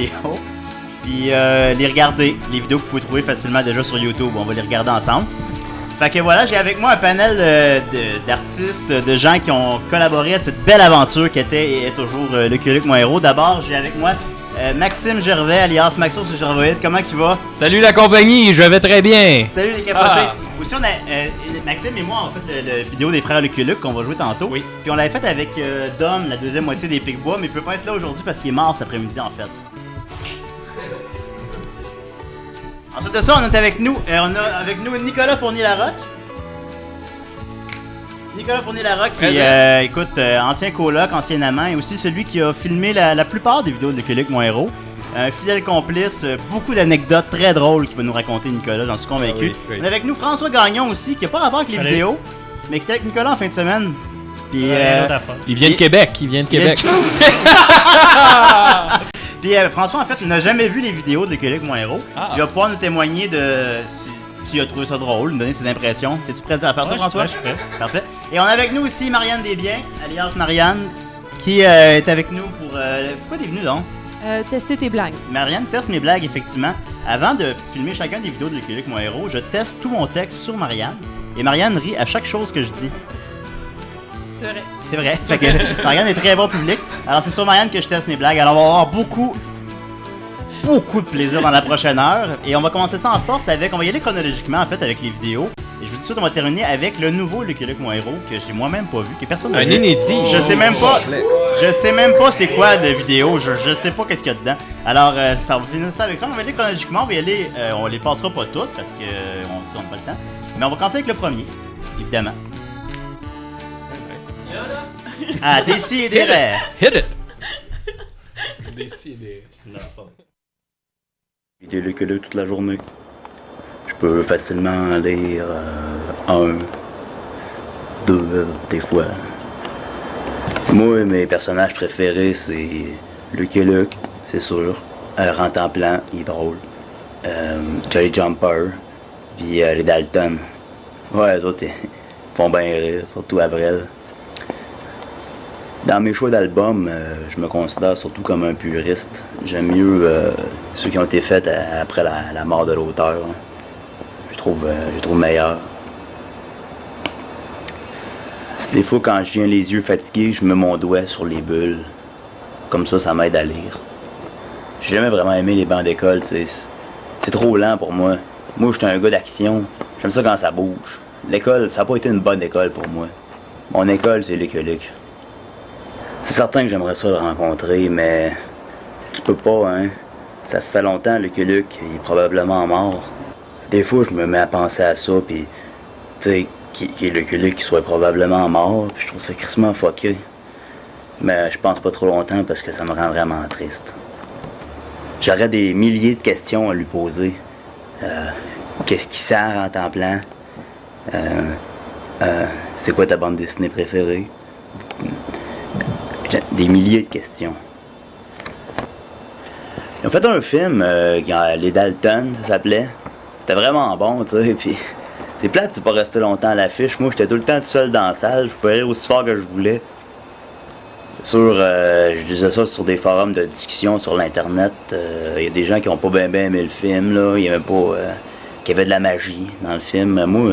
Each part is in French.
vidéos. Puis les regarder. Les vidéos que vous pouvez trouver facilement déjà sur YouTube. On va les regarder ensemble. Fait que voilà, j'ai avec moi un panel d'artistes, de gens qui ont collaboré à cette belle aventure qui était et est toujours Lucky Luke, mon héros. D'abord, j'ai avec moi Maxime Gervais, alias Maxo sur Gervais. Comment tu vas? Salut la compagnie, je vais très bien. Salut les capotés. Aussi, on a Maxime et moi, on a fait le vidéo des frères Lucky Luke qu'on va jouer tantôt. Oui. Puis on l'avait fait avec Dom, la deuxième moitié des Picbois, mais il peut pas être là aujourd'hui parce qu'il est mort cet après-midi en fait. Ensuite de ça, on a avec nous Nicolas Fournier-Larocque. Nicolas Fournier-Larocque, qui écoute, ancien coloc, ancien amant, et aussi celui qui a filmé la plupart des vidéos de Lucky Luke, mon héros. Un fidèle complice, beaucoup d'anecdotes très drôles qu'il va nous raconter Nicolas, j'en suis convaincu. Oui. On a avec nous François Gagnon aussi, qui n'a pas rapport avec les vidéos, mais qui était avec Nicolas en fin de semaine. Puis, Il vient de Québec, Puis François, en fait, il n'a jamais vu les vidéos de Lucky Luke, mon héros. Il va pouvoir nous témoigner de s'il a trouvé ça drôle, nous donner ses impressions. T'es-tu prêt à faire ça, François? Je suis prêt. Parfait. Et on a avec nous aussi Marianne Desbiens, alias Marianne, qui est avec nous pour... Pourquoi t'es venue, donc? Tester tes blagues. Marianne teste mes blagues, effectivement. Avant de filmer chacun des vidéos de Lucky Luke, mon héros, je teste tout mon texte sur Marianne. Et Marianne rit à chaque chose que je dis. C'est vrai. C'est vrai. Fait que Marianne est très bon public. Alors, c'est sur Marianne que je teste mes blagues. Alors, on va avoir beaucoup de plaisir dans la prochaine heure. Et on va commencer ça en force avec... On va y aller chronologiquement, en fait, avec les vidéos. Et je vous dis tout de suite, on va terminer avec le nouveau Lucky Luke, mon héros, que j'ai moi-même pas vu, que personne n'a vu. Un inédit. Je sais même pas c'est quoi de vidéo, je sais pas qu'est-ce qu'il y a dedans. Alors, ça va finir ça avec ça, on va aller chronologiquement, on va y aller, on les passera pas toutes parce que on n'a pas le temps. Mais on va commencer avec le premier, évidemment. Ah, Décidérez. Hit it. Vidéo Lucky Luke toute la journée. Je peux facilement lire 1, 2, des fois. Moi, mes personnages préférés, c'est Lucky Luke, c'est sûr. Rantanplan, il est drôle. Jolly Jumper, puis les Dalton. Ouais, les autres, ils font bien rire, surtout Avril. Dans mes choix d'albums, je me considère surtout comme un puriste. J'aime mieux ceux qui ont été faits après la mort de l'auteur. Je trouve meilleur. Des fois, quand je viens les yeux fatigués, je mets mon doigt sur les bulles. Comme ça m'aide à lire. J'ai jamais vraiment aimé les bancs d'école, tu sais. C'est trop lent pour moi. Moi, j'étais un gars d'action. J'aime ça quand ça bouge. L'école, ça n'a pas été une bonne école pour moi. Mon école, c'est Lucky Luke. C'est certain que j'aimerais ça le rencontrer, mais tu peux pas, hein. Ça fait longtemps, Lucky Luke, il est probablement mort. Des fois, je me mets à penser à ça, puis tu sais, qu'il y ait Lucky Luke qui soit probablement mort, puis je trouve ça crissement fucké. Mais je pense pas trop longtemps parce que ça me rend vraiment triste. J'aurais des milliers de questions à lui poser. Qu'est-ce qui sert en temps plein? C'est quoi ta bande dessinée préférée? Des milliers de questions. Ils ont fait un film, Les Dalton, ça s'appelait. C'était vraiment bon, tu sais, puis c'est plate, c'est pas resté longtemps à l'affiche. Moi, j'étais tout le temps tout seul dans la salle, je pouvais rire aussi fort que je voulais. Je disais ça sur des forums de discussion sur l'internet. Il y a des gens qui ont pas bien aimé le film, là. Il y avait pas... qu'il y avait de la magie dans le film. Moi,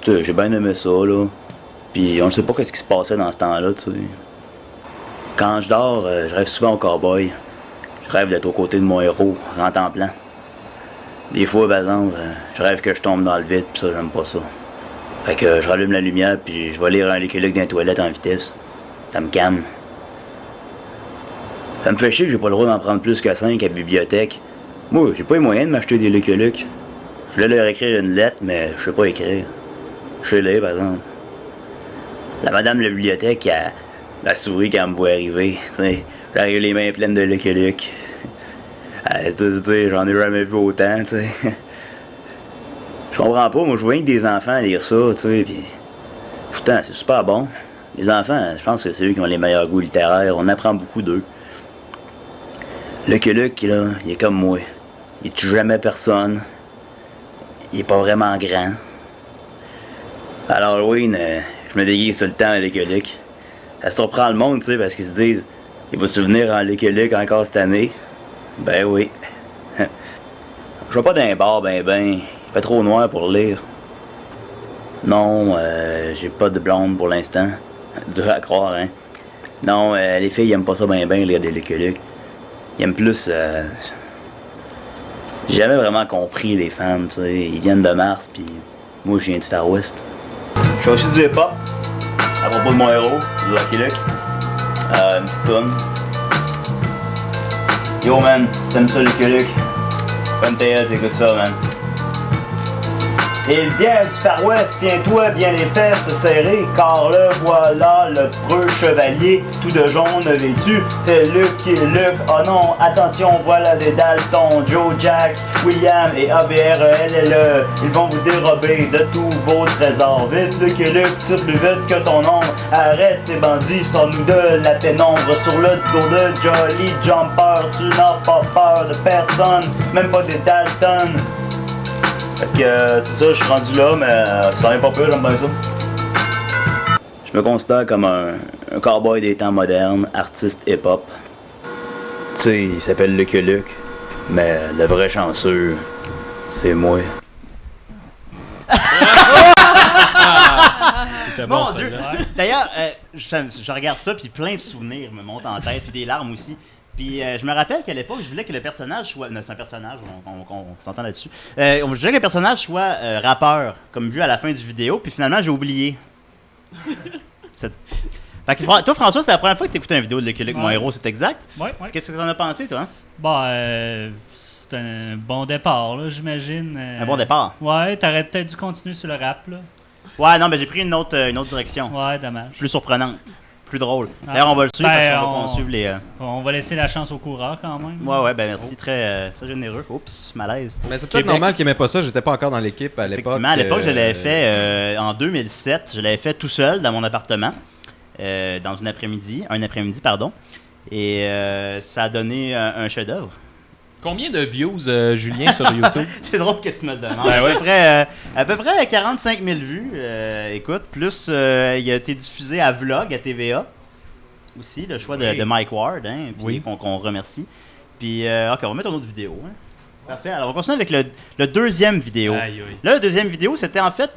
tu sais, j'ai bien aimé ça, là. Puis on ne sait pas qu'est-ce qui se passait dans ce temps-là, tu sais. Quand je dors, je rêve souvent au cowboy. Je rêve d'être aux côtés de mon héros, Rantanplan. Des fois, par exemple, je rêve que je tombe dans le vide, pis ça, j'aime pas ça. Fait que je rallume la lumière, puis je vais lire un Lucky Luke dans les toilettes en vitesse. Ça me calme. Ça me fait chier que j'ai pas le droit d'en prendre plus que 5 à la bibliothèque. Moi, j'ai pas les moyens de m'acheter des Lucky Luke. Je voulais leur écrire une lettre, mais je sais pas écrire. Je sais lire, par exemple. La madame de la bibliothèque, elle sourit quand elle me voit arriver. T'sais, j'arrive les mains pleines de Lucky Luke. Elle doit se dire, j'en ai jamais vu autant, tu sais. Je comprends pas, moi je vois que des enfants lire ça, tu sais, pis... Pourtant, c'est super bon. Les enfants, je pense que c'est eux qui ont les meilleurs goûts littéraires, on apprend beaucoup d'eux. Lucky Luke, là, il est comme moi. Il tue jamais personne. Il est pas vraiment grand. À l'Halloween, je me déguise tout le temps à Lucky Luke. Ça surprend le monde, tu sais, parce qu'ils se disent, il va se souvenir en Lucky Luke encore cette année. Ben oui. Je vais pas d'un bar ben. Il fait trop noir pour lire. Non, j'ai pas de blonde pour l'instant. Dur à croire, hein. Non, les filles aiment pas ça ben lire des Lucky Luke. Ils aiment plus... J'ai jamais vraiment compris les fans, tu sais. Ils viennent de Mars, puis moi, je viens du Far West. Je fais aussi du hip-hop, à propos de mon héros, du Lucky Luke. Une petite toune. Yo, man, si t'aimes ça, Lucky Luke, bonne théâtre, écoute ça, man. Il vient du Far West, tiens-toi bien les fesses serrées, car le voilà le preux chevalier, tout de jaune vêtu, c'est Lucky Luke, oh non, attention, voilà des Dalton, Joe, Jack, William et ABREL, ils vont vous dérober de tous vos trésors. Vite, Lucky Luke, tire plus vite que ton ombre, arrête ces bandits, sors-nous de la pénombre, sur le dos de Jolly Jumper, tu n'as pas peur de personne, même pas des Dalton. Fait que c'est ça, je suis rendu là, mais ça n'est pas peu, j'aime bien ça. Je me considère comme un cowboy des temps modernes, artiste hip-hop. Tu sais, il s'appelle Lucky Luke, mais le vrai chanceux, c'est moi. C'était Mon bon, Dieu! celle-là. D'ailleurs, je regarde ça, puis plein de souvenirs me montent en tête, puis des larmes aussi. Puis je me rappelle qu'à l'époque, je voulais que le personnage soit... Non, c'est un personnage, on s'entend là-dessus. Je voulais que le personnage soit rappeur, comme vu à la fin du vidéo, puis finalement, j'ai oublié. Fait que, toi, François, c'est la première fois que t'écoutais une vidéo de Lucky Luke, mon Ouais. héros, c'est exact? Ouais. Qu'est-ce que t'en as pensé, toi? C'est un bon départ, là, j'imagine. Un bon départ. Ouais, t'aurais peut-être dû continuer sur le rap, là. Ouais, non, mais j'ai pris une autre direction. Ouais, dommage. Plus surprenante, plus drôle. Ah. D'ailleurs, on va le suivre Ben, parce qu'on va suivre les... On va laisser la chance au coureur quand même. Ouais, ben merci, très généreux. Oups, malaise. Mais c'est peut-être Québec. normal qu'il aimait pas ça, j'étais pas encore dans l'équipe à l'époque. Effectivement, à l'époque, je l'avais fait en 2007. Je l'avais fait tout seul dans mon appartement, dans un après-midi, pardon. Et ça a donné un chef-d'œuvre. Combien de views, Julien, sur YouTube? C'est drôle que tu me le demandes. Ben ouais. À peu près 45 000 vues, écoute. Plus, il a été diffusé à Vlog, à TVA. Aussi, le choix Oui. de Mike Ward, hein, puis Oui. qu'on remercie. Puis, ok, on va mettre une autre vidéo. Hein. Parfait. Alors, on va continuer avec le deuxième vidéo. Aïe, aïe. Là, la deuxième vidéo, c'était en fait...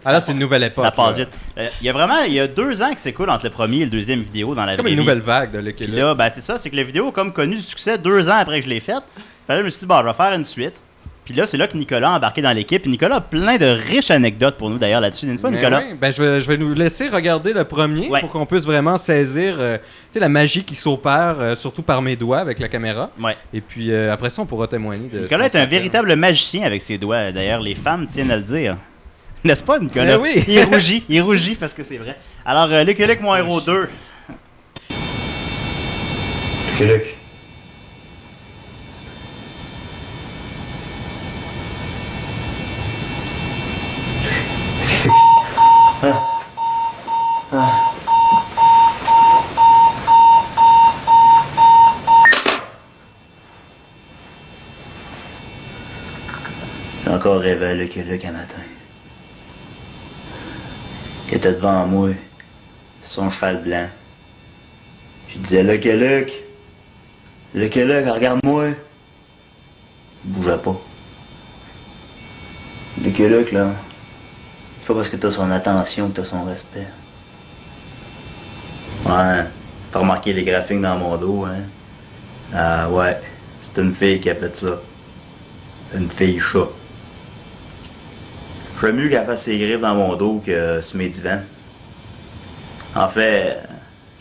Ah là, c'est une nouvelle époque. Ça passe là. vite. Il y a 2 ans qui s'écoule entre le premier et le deuxième vidéo dans la C'est comme vraie une vie. nouvelle vague de Lucky Puis Luke. là, ben c'est ça, c'est que la vidéo a comme connu du succès 2 ans après que je l'ai faite. Fait là, je me suis dit, bon, je vais faire une suite. Puis là, c'est là que Nicolas a embarqué dans l'équipe. Et Nicolas a plein de riches anecdotes pour nous d'ailleurs là-dessus, n'est-ce pas, Mais Nicolas? oui, ben je vais nous laisser regarder le premier Ouais. pour qu'on puisse vraiment saisir tu sais, la magie qui s'opère, surtout par mes doigts avec la caméra. Ouais. Et puis après ça, on pourra témoigner de. Nicolas ce qu'on est un s'appelle. véritable magicien avec ses doigts. D'ailleurs, les femmes tiennent à le dire. N'est-ce pas, Nicolas? Ben oui. Il rougit parce que c'est vrai. Alors, Lucky Luke, mon héros 2. Lucky Luke. J'ai encore rêvé à Lucky Luke un matin. Il était devant moi, son cheval blanc. Je disais Lucky Luke, Lucky Luke, regarde-moi. Il bougeait pas. Lucky Luke, là, c'est pas parce que t'as son attention que t'as son respect. Ouais, t'as remarqué les graphiques dans mon dos, hein? Ah ouais, c'est une fille qui a fait ça. Une fille chat. Je ferais mieux qu'elle fasse ses griffes dans mon dos que sur mes divans. En fait,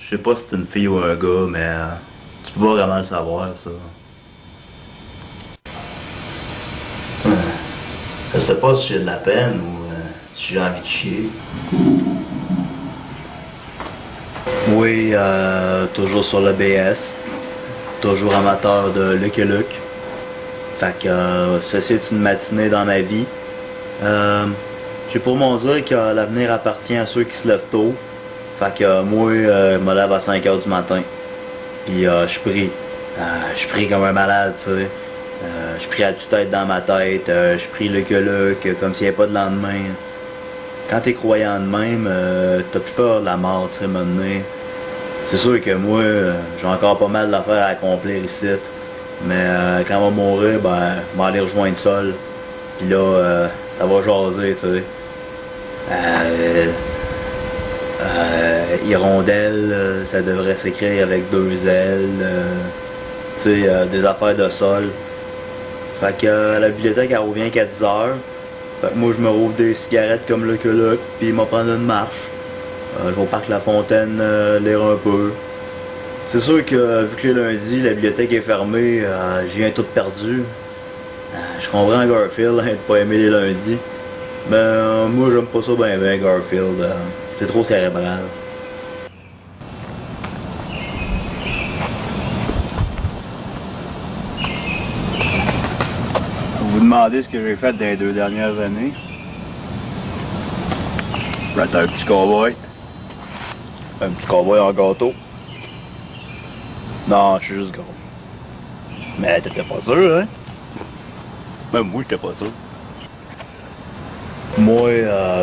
je sais pas si c'est une fille ou un gars, mais tu peux pas vraiment le savoir, ça. Je sais pas si j'ai de la peine ou si j'ai envie de chier. Oui, toujours sur le BS. Toujours amateur de Lucky Luke. Fait que ceci est une matinée dans ma vie. J'ai pour mon dire que l'avenir appartient à ceux qui se lèvent tôt. Fait que moi, je me lève à 5h du matin. Puis je prie. Je prie comme un malade, tu sais. Je prie à tue-tête dans ma tête. Je prie Lucky Luke comme s'il n'y avait pas de lendemain. Quand t'es croyant de même, t'as plus peur de la mort, tu sais, maintenant. C'est sûr que moi, j'ai encore pas mal d'affaires à accomplir ici. Mais quand elle va mourir, ben, je vais aller rejoindre Sol. Puis là, ça va jaser, tu sais. Hirondelle, ça devrait s'écrire avec 2 L. Tu sais, des affaires de Sol. Fait que la bibliothèque, elle revient qu'à 10 heures. Fait que moi, je me rouvre des cigarettes comme le Luck, puis il m'a prendre une marche. Je vais au parc La Fontaine lire un peu. C'est sûr que vu que le lundi, la bibliothèque est fermée, j'ai un tout perdu. Je comprends Garfield de pas aimer les lundis. Mais moi, j'aime pas ça bien Garfield. C'est trop cérébral. Vous vous demandez ce que j'ai fait dans les 2 dernières années? J'étais un petit cowboy. Un petit cowboy en gâteau. Non, je suis juste gros. Mais t'étais pas sûr, hein? Même moi, j'étais pas sûr. Moi,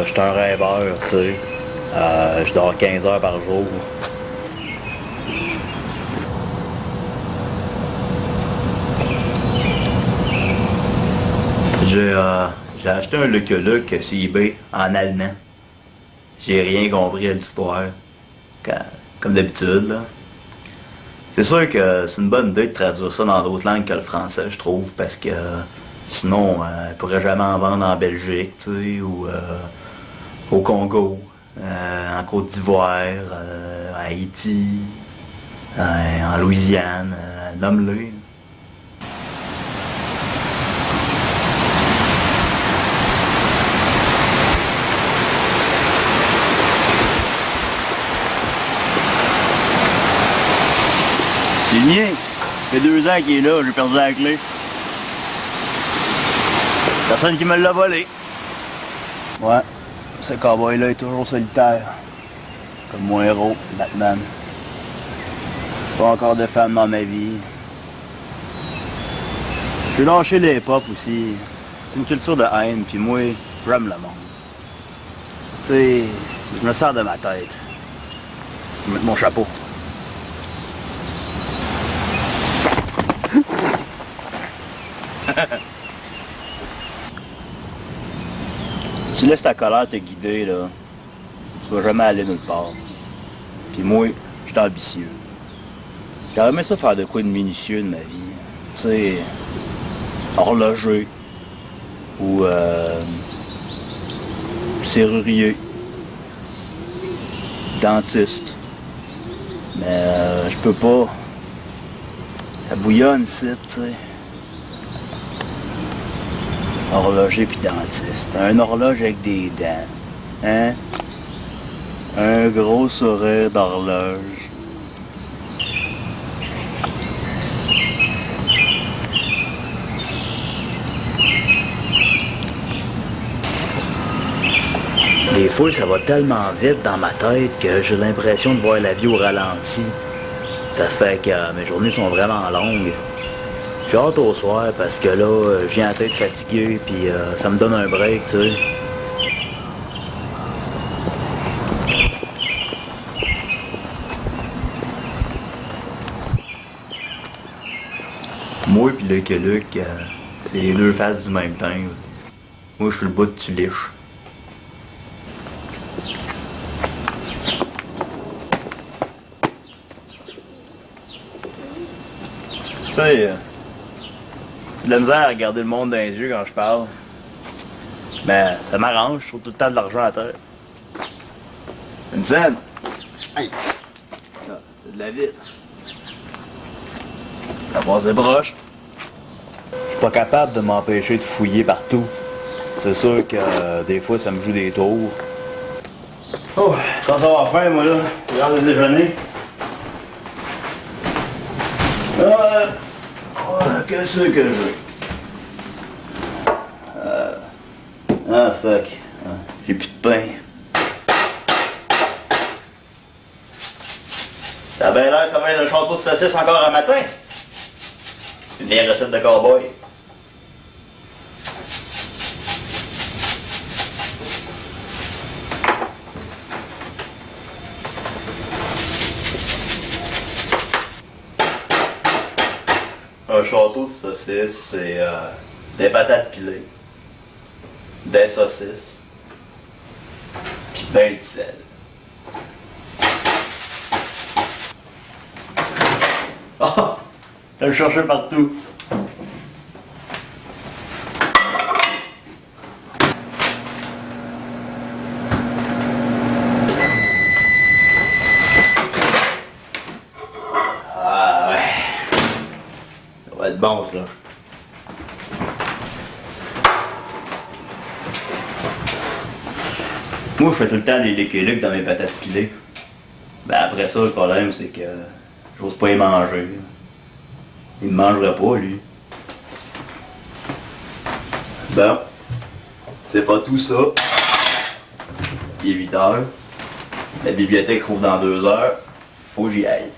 j'étais un rêveur, tu sais. Je dors 15 heures par jour. J'ai acheté un Lucky Luke sur eBay en allemand. J'ai rien compris à l'histoire. Comme d'habitude, là. C'est sûr que c'est une bonne idée de traduire ça dans d'autres langues que le français, je trouve, parce que sinon, elle pourrait jamais en vendre en Belgique, tu sais, ou au Congo, en Côte d'Ivoire, à Haïti, en Louisiane, nomme-le. C'est le mien. Ça fait 2 ans qu'il est là, j'ai perdu la clé. Personne qui me l'a volé. Ouais, ce cowboy-là est toujours solitaire. Comme mon héros, Batman. Pas encore de femme dans ma vie. J'ai lâché les pop aussi. C'est une culture de haine, puis moi, j'aime le monde. Tu sais, je me sers de ma tête. Je vais mettre mon chapeau. Si tu laisses ta colère te guider, là, tu vas jamais aller nulle part. Puis moi, je suis ambitieux. J'aurais aimé ça faire de quoi de minutieux de ma vie. Tu sais, horloger. Ou serrurier. Dentiste. Mais je peux pas. Ça bouillonne ici, tu sais. Horloger puis dentiste. Un horloge avec des dents. Hein? Un gros sourire d'horloge. Des fois, ça va tellement vite dans ma tête que j'ai l'impression de voir la vie au ralenti. Ça fait que mes journées sont vraiment longues. J'ai hâte au soir parce que là, j'ai la tête fatiguée puis ça me donne un break, tu sais. Moi pis Lucky Luke, c'est les 2 faces du même teint. Moi, je suis le bout de Tuliche. Tu sais, j'ai de la misère à regarder le monde dans les yeux quand je parle. Mais ça m'arrange, je trouve tout le temps de l'argent à terre. Une scène! Hey! Ah, c'est de la vitre. Ça passe des broches. Je suis pas capable de m'empêcher de fouiller partout. C'est sûr que des fois ça me joue des tours. Oh, quand ça va faim, moi là, j'ai l'heure de déjeuner. Qu'est-ce que j'ai? Ah fuck. J'ai plus de pain. Ça a bien l'air comme un château de saucisse encore un matin. Une vieille recette de cowboy. Un château saucisses, c'est des patates pilées, des saucisses, puis ben du sel. Oh! Je le cherchais partout. Ah ouais. Ça va être bon ça. Moi je fais tout le temps des lick dans mes patates pilées. Ben après ça le problème c'est que j'ose pas y manger. Il me mangerait pas lui. Bon. C'est pas tout ça. Il est 8 heures. La bibliothèque rouvre dans 2 heures. Faut que j'y aille.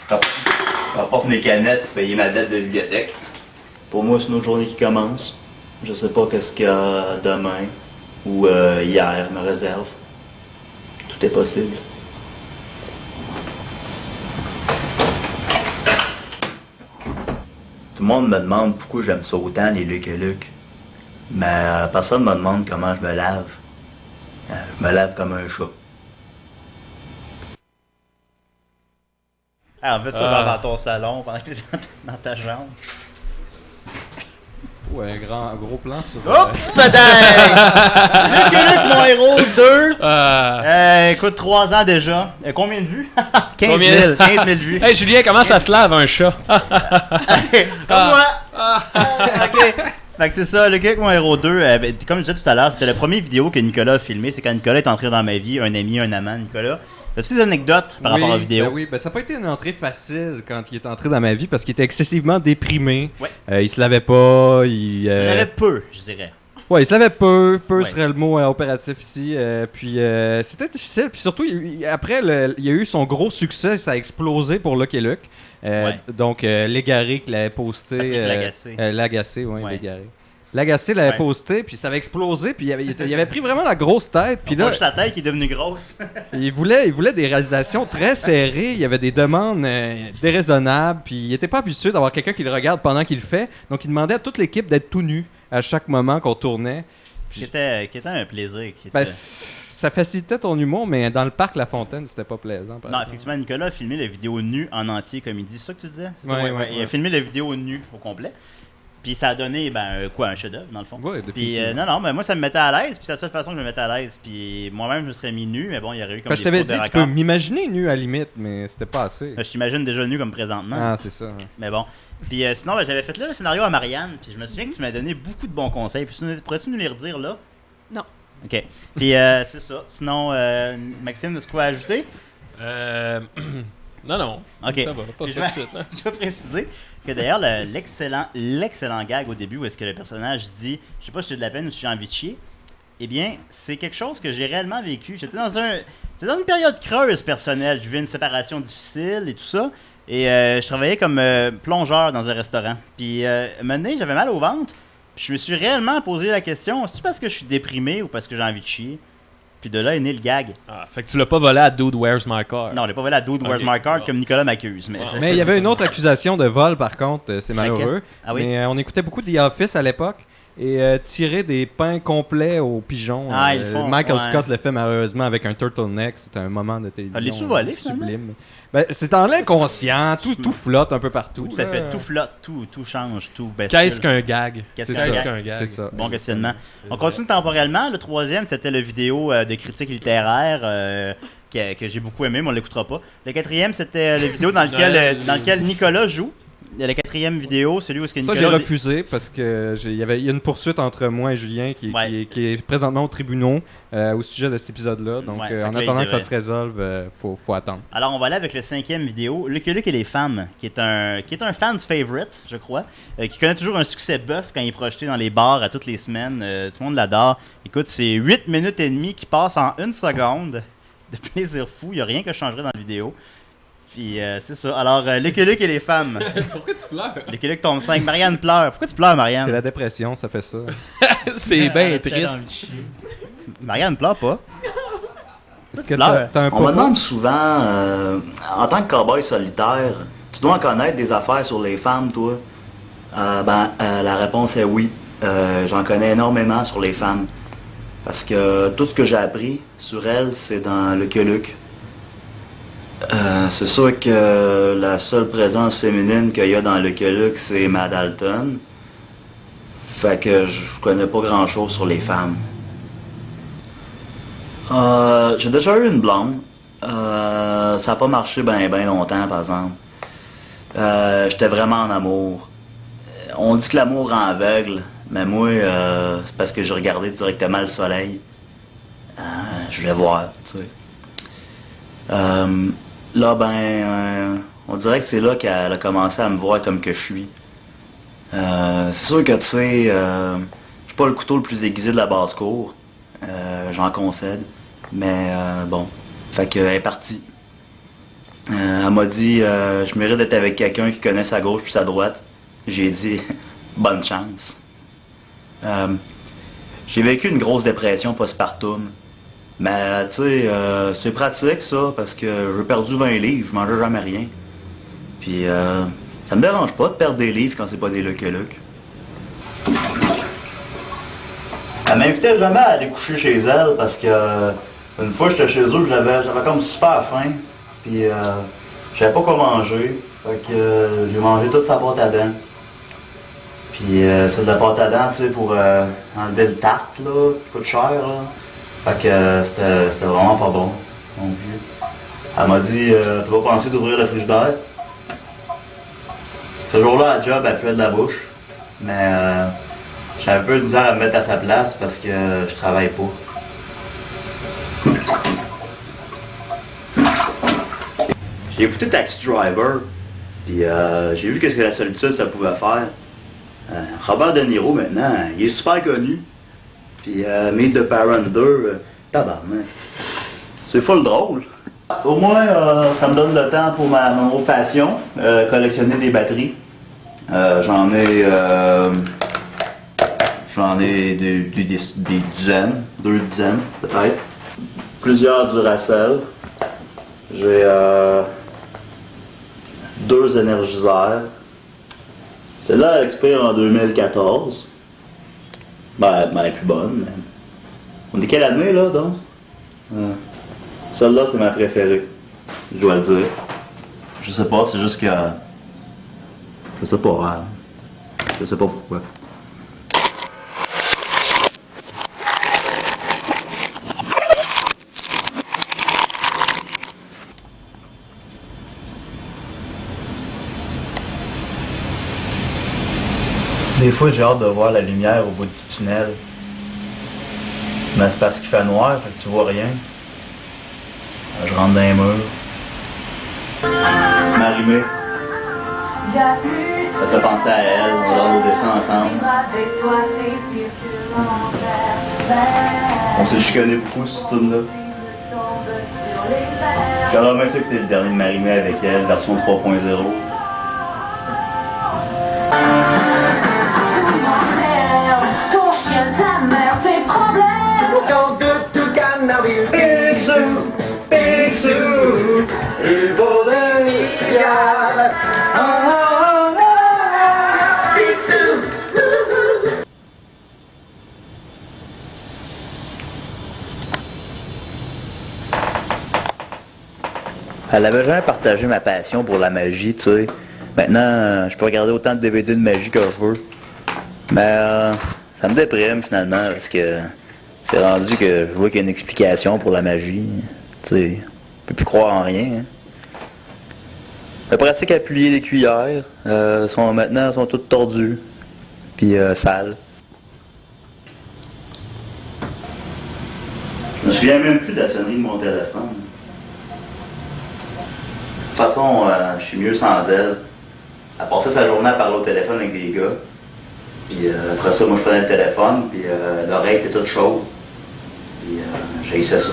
Je rapporte mes canettes pour payer ma dette de bibliothèque. Pour moi, c'est une autre journée qui commence. Je sais pas qu'est-ce qu'il y a demain ou hier me réserve. Tout est possible. Tout le monde me demande pourquoi j'aime ça autant les Lucky Luke. Mais personne me demande comment je me lave. Je me lave comme un chat. Ah, en fait, ça genre dans ton salon pendant que t'es dans ta chambre. Ouais, un gros plan sur... Oups, pédale! Lucky Luke, mon héros 2. Écoute, 3 ans déjà. Combien de vues? 15 000 vues. Hey Julien, comment ça se lave un chat? Comme moi! Ok. Fait que c'est ça, Lucky Luke, mon héros 2. Comme je disais tout à l'heure, c'était la première vidéo que Nicolas a filmée. C'est quand Nicolas est entré dans ma vie, un ami, un amant, Nicolas. As-tu des anecdotes par rapport à la vidéo? Oui, ça n'a pas été une entrée facile quand il est entré dans ma vie parce qu'il était excessivement déprimé. Ouais. Il se lavait pas. Il y en avait peu, je dirais. Ouais, il se lavait peu. Peu Ouais. serait le mot opératif ici. Puis c'était difficile. Puis surtout, après, il y a eu son gros succès. Ça a explosé pour Lucky Luke. Ouais. Donc, Légaré qui l'avait posté. Patrick Lagacé. Lagacé, oui, Ouais. Légaré. Lagacé l'avait Ouais. posté, puis ça avait explosé, puis il avait pris vraiment la grosse tête. Puis là, Pas juste la tête qui est devenue grosse. il voulait des réalisations très serrées. Il y avait des demandes déraisonnables. Puis il était pas habitué d'avoir quelqu'un qui le regarde pendant qu'il le fait. Donc il demandait à toute l'équipe d'être tout nu à chaque moment qu'on tournait. Ce qui était un plaisir. Ça facilitait ton humour, mais dans le parc La Fontaine, c'était pas plaisant. par Non, exemple. effectivement, Nicolas a filmé la vidéo nue en entier, comme il dit. C'est ça que tu disais? C'est ça, Ouais. Il a filmé la vidéo nue au complet. Puis ça a donné, un chef-d'œuvre, dans le fond. Ouais, Puis définitivement. non, mais moi, ça me mettait à l'aise. Puis c'est la seule façon que je me mettais à l'aise. Puis moi-même, je me serais mis nu, mais bon, il y aurait eu comme Parce que des je t'avais fautes de dit, tu peux raccord. m'imaginer nu à la limite, mais c'était pas assez. Je t'imagine déjà nu comme présentement. Ah, c'est ça. Mais bon. Puis sinon, j'avais fait là le scénario à Marianne. Puis je me souviens que tu m'as donné beaucoup de bons conseils. Puis pourrais-tu nous les redire là? Non. Ok. Puis c'est ça. Sinon, Maxime, de quoi ajouter? Non. Ok. Ça va, pas Puis tout de suite. Hein. je vais préciser que d'ailleurs, l'excellent gag au début où est-ce que le personnage dit « Je sais pas si j'ai de la peine ou si j'ai envie de chier », eh bien, c'est quelque chose que j'ai réellement vécu. C'était dans une période creuse personnelle. Je vivais une séparation difficile et tout ça. Et je travaillais comme plongeur dans un restaurant. Puis, un moment donné, j'avais mal au ventre. Puis je me suis réellement posé la question, c'est-tu parce que je suis déprimé ou parce que j'ai envie de chier? Puis de là est né le gag. Ah, fait que tu l'as pas volé à Dude, Where's My Car? Non, on n'est pas volé à Dude, Where's Ok. My Card Bon. comme Nicolas m'accuse. Mais il y avait une autre accusation de vol, par contre, c'est malheureux. Ah oui? Mais on écoutait beaucoup The Office à l'époque. Et tirer des pains complets aux pigeons. Ah, ils le font, Michael ouais. Scott le fait malheureusement avec un turtleneck. C'était un moment de télévision l'as-tu volé, finalement? sublime. Ben, c'est dans l'inconscient. Tout flotte un peu partout. Tout à là. fait, tout flotte, tout change, tout baisse. Qu'est-ce qu'un gag? Qu'est-ce C'est qu'un ça. gag? gag? C'est ça. Bon questionnement. On continue temporellement. Le troisième, c'était la vidéo de critique littéraire que j'ai beaucoup aimé, mais on l'écoutera pas. Le quatrième, c'était la vidéo dans lequel Nicolas joue. La quatrième vidéo, celui où est-ce que Ça, Nicolas... j'ai refusé parce que il y a une poursuite entre moi et Julien qui est présentement au tribunal au sujet de cet épisode-là. Donc, Ouais, fait en que là, attendant il que ça devrait- se résolve, faut attendre. Alors, on va aller avec le cinquième vidéo, Lucky Luke et les femmes, qui est un fan's favorite, je crois, qui connaît toujours un succès bœuf quand il est projeté dans les bars à toutes les semaines. Tout le monde l'adore. Écoute, c'est 8 minutes et demie qui passent en 1 seconde de plaisir fou. Il n'y a rien que je changerais dans la vidéo. Puis, c'est ça. Alors, Lucky Luke et les femmes. Pourquoi tu pleures? Lucky Luke tombe 5. Marianne pleure. Pourquoi tu pleures, Marianne? C'est la dépression, ça fait ça. C'est bien Peut-être triste. envie de chier. Marianne pleure pas. Est-ce que pleures? t'as un On me popo? demande souvent, en tant que cowboy solitaire, tu dois en connaître des affaires sur les femmes, toi? La réponse est oui. J'en connais énormément sur les femmes. Parce que tout ce que j'ai appris sur elles, c'est dans Lucky Luke. C'est sûr que la seule présence féminine qu'il y a dans Lucky Luke, c'est Mad Dalton. Fait que je connais pas grand-chose sur les femmes. J'ai déjà eu une blonde. Ça n'a pas marché ben longtemps, par exemple. J'étais vraiment en amour. On dit que l'amour rend aveugle, mais moi, c'est parce que j'ai regardé directement le soleil. Je voulais voir, tu sais. Là, on dirait que c'est là qu'elle a commencé à me voir comme que je suis. C'est sûr que, tu sais, je suis pas le couteau le plus aiguisé de la basse-cour. J'en concède. Mais bon, fait qu'elle est partie. Elle m'a dit, je mérite d'être avec quelqu'un qui connaît sa gauche puis sa droite. J'ai dit, bonne chance. J'ai vécu une grosse dépression postpartum. Mais tu sais, c'est pratique ça, parce que j'ai perdu 20 livres, je mangeais jamais rien. Puis ça me dérange pas de perdre des livres quand c'est pas des Lucky Luke. Elle m'invitait jamais à aller coucher chez elle parce que une fois j'étais chez eux, j'avais comme super faim. Puis je savais pas quoi manger. Fait que j'ai mangé toute sa pâte à dents. Puis c'est de la pâte à dents, tu sais, pour enlever le tarte là, qui coûte cher là. Fait que c'était vraiment pas bon. Donc, elle m'a dit, t'as pas pensé d'ouvrir le frigidaire? Ce jour-là, à job, elle fluait de la bouche. Mais j'avais un peu de misère à me mettre à sa place parce que je travaille pas. J'ai écouté Taxi Driver, puis j'ai vu qu'est-ce que la solitude ça pouvait faire. Robert De Niro maintenant, il est super connu. Puis Meet the Parent 2, tabarnak. C'est full drôle. Au moins, ça me donne le temps pour mon autre passion, collectionner des batteries. J'en ai des dizaines, 2 dizaines peut-être. Plusieurs Duracell. J'ai 2 énergiseurs. Celle-là elle expire en 2014. Ben, elle est plus bonne. Mais... On est quelle année là donc? Celle-là c'est ma préférée. Je dois le dire. Je sais pas, c'est juste que... Je sais pas. Je sais pas pourquoi. Des fois, j'ai hâte de voir la lumière au bout du tunnel. Mais c'est parce qu'il fait noir, fait que tu vois rien. Je rentre dans les murs. Marimé. Ça te fait penser à elle, on va au dessin ensemble. On s'est chicané beaucoup sur ce tune-là. J'aimerais bien ça écouter le dernier de Marimé avec elle, version 3.0. Big Sue, il vaut des milliards. Big Sue. Elle avait jamais partagé ma passion pour la magie, tu sais. Maintenant, je peux regarder autant de DVD de magie que je veux. Mais ça me déprime finalement parce que c'est rendu que je vois qu'il y a une explication pour la magie. Tu sais, je peux plus croire en rien. Hein. La pratique à plier les cuillères maintenant sont toutes tordues. Puis sales. Je me souviens même plus de la sonnerie de mon téléphone. De toute façon, je suis mieux sans elle. Elle passait sa journée à parler au téléphone avec des gars. Puis après ça, moi je prenais le téléphone, puis l'oreille était toute chaude. Puis j'haïssais ça.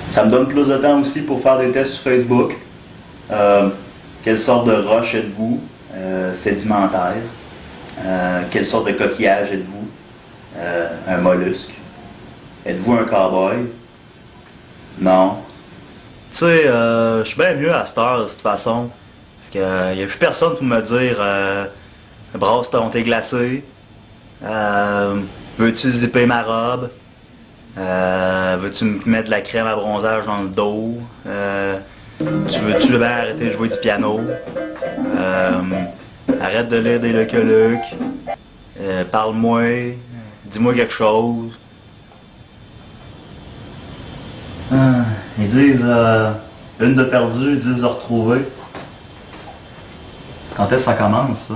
Ça me donne plus de temps aussi pour faire des tests sur Facebook. Quelle sorte de roche êtes-vous? Sédimentaire. Quelle sorte de coquillage êtes-vous? Un mollusque. Êtes-vous un cow-boy? Non. Tu sais, je suis bien mieux à cette heure, de toute façon. Parce qu'il n'y a plus personne pour me dire brasse ton thé glacé. Veux-tu zipper ma robe? Veux-tu me mettre de la crème à bronzage dans le dos? Tu veux bien arrêter de jouer du piano? Arrête de lire des Lucky Luke. Parle-moi. Dis-moi quelque chose. Ils disent une de perdue, 10 de retrouvée. Quand est-ce que ça commence, ça?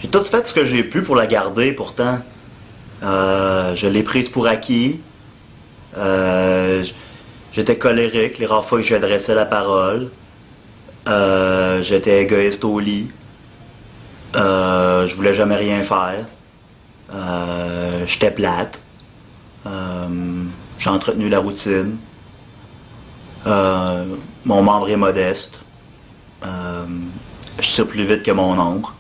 J'ai tout fait ce que j'ai pu pour la garder, pourtant. Je l'ai prise pour acquis. J'étais colérique les rares fois que j'adressais la parole. J'étais égoïste au lit. Je voulais jamais rien faire. J'étais plate. J'ai entretenu la routine. Mon membre est modeste. Je tire plus vite que mon oncle.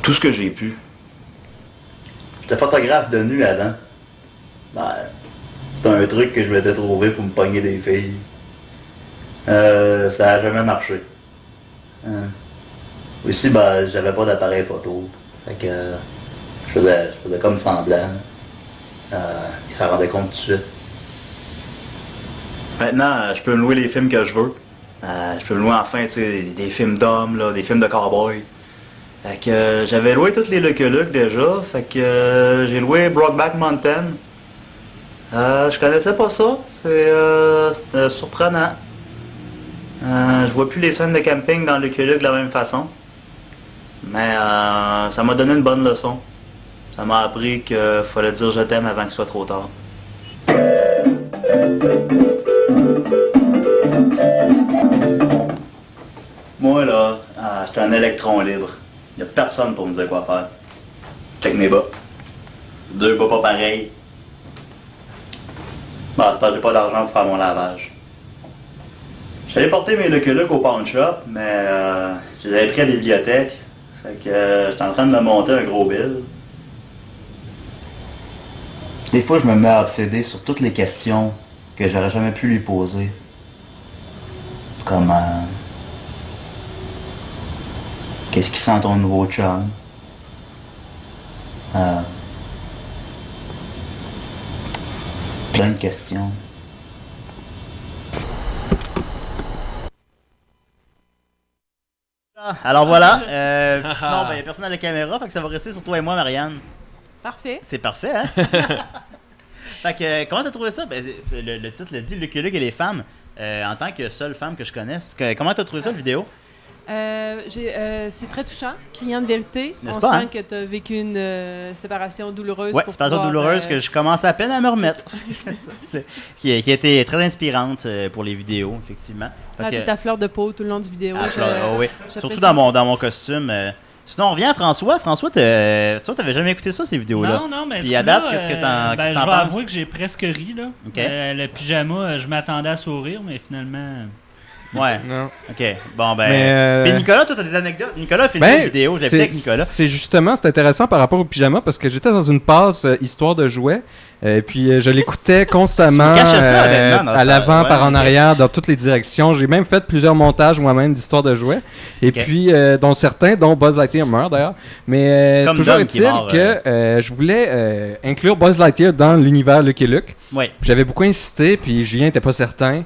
Tout ce que j'ai pu. J'étais photographe de nu avant. Ben, c'était un truc que je m'étais trouvé pour me pogner des filles. Ça a jamais marché. Aussi, ben, j'avais pas d'appareil photo. Fait que je faisais comme semblant. Ils s'en rendaient compte tout de suite. Maintenant, je peux me louer les films que je veux. Je peux me louer enfin, tu sais, des films d'hommes, là, des films de cowboys. Fait que j'avais loué toutes les Lucky Luke déjà. Fait que j'ai loué Brokeback Mountain. Je connaissais pas ça. C'était surprenant. Je vois plus les scènes de camping dans Lucky Luke de la même façon. Mais ça m'a donné une bonne leçon. Ça m'a appris qu'il fallait dire je t'aime avant qu'il soit trop tard. Moi là, j'étais un électron libre. Y a personne pour me dire quoi faire. Check mes bas. 2 bas pas pareils. Bon, c'est parce que j'ai pas d'argent pour faire mon lavage. J'allais porter mes Lucky Luke au pawn shop, mais je les avais pris à la bibliothèque. Fait que j'étais en train de me monter un gros bill. Des fois, je me mets à obséder sur toutes les questions que j'aurais jamais pu lui poser. Comme qu'est-ce qui sent ton nouveau chum? Plein de questions. Alors voilà, sinon, il n'y a personne à la caméra, fait que ça va rester sur toi et moi, Marianne. Parfait. C'est parfait, hein? Fait que, comment t'as trouvé ça? Ben, le titre le dit, Lucky Luke et les femmes. En tant que seule femme que je connaisse, comment t'as trouvé ça, la vidéo? C'est très touchant, criant de vérité. N'est-ce On pas, sent hein? que tu as vécu une séparation douloureuse. Ouais, pour séparation pouvoir, douloureuse que je commence à peine à me remettre. qui a été très inspirante pour les vidéos, effectivement. Fait que- ta fleur de peau tout le long du vidéo. oui. j'apprécie. Surtout dans mon costume. Sinon, on revient à François. François, t'avais jamais écouté ça, ces vidéos-là? Non, mais Puis ce à date, coup-là, qu'est-ce que t'en je qu'est-ce que vais t'en penses? avouer que j'ai presque ri, là. Ok. Le pyjama, je m'attendais à sourire, mais finalement... Ouais. Non. OK. Bon, ben... Mais, Puis Nicolas, toi, t'as des anecdotes? Nicolas a fait Ben, une vidéo. Je l'ai fait avec Nicolas. C'est justement, c'est intéressant par rapport au pyjama parce que j'étais dans une passe histoire de jouets. Puis je l'écoutais constamment Tu cachais ça, honnêtement, dans à ce l'avant, temps. par Ouais, en ok. arrière, dans toutes les directions. J'ai même fait plusieurs montages moi-même d'histoires de jouets. Et Ok. puis, dont certains, dont Buzz Lightyear meurt d'ailleurs. Mais Comme toujours Dom qui est est-il mort, que je voulais inclure Buzz Lightyear dans l'univers Lucky Luke. Oui. J'avais beaucoup insisté, puis Julien n'était pas certain,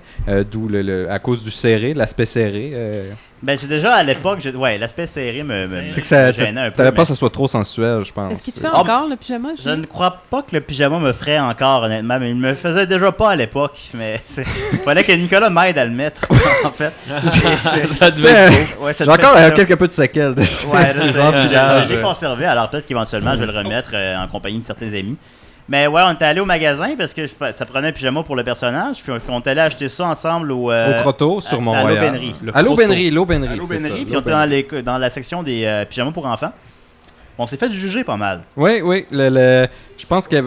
d'où à cause du serré, l'aspect serré. Ben, j'ai déjà, à l'époque, l'aspect serré me C'est que ça, gênait un peu. t'avais pas mais que ça soit trop sensuel, je pense. Est-ce qu'il te fait Ah, encore le pyjama? Je ne crois pas que le pyjama me ferait encore, honnêtement, mais il me faisait déjà pas à l'époque. Mais il fallait que Nicolas m'aide à le mettre, en fait. Ça devait être beau. Ouais, ça J'ai devait encore être- quelques peu de séquelles de Ouais, ces je empilages. l'ai conservé, alors peut-être qu'éventuellement je vais le remettre en compagnie de certains amis. Mais ouais, on était allé au magasin parce que ça prenait un pyjama pour le personnage, puis on est allé acheter ça ensemble au Croteau, sur à Mont-Royal. l'aubainerie. À l'aubainerie, à l'aubainerie. l'aubainerie, puis on était dans la section des pyjamas pour enfants. On s'est fait juger pas mal. Oui, je pense qu'il y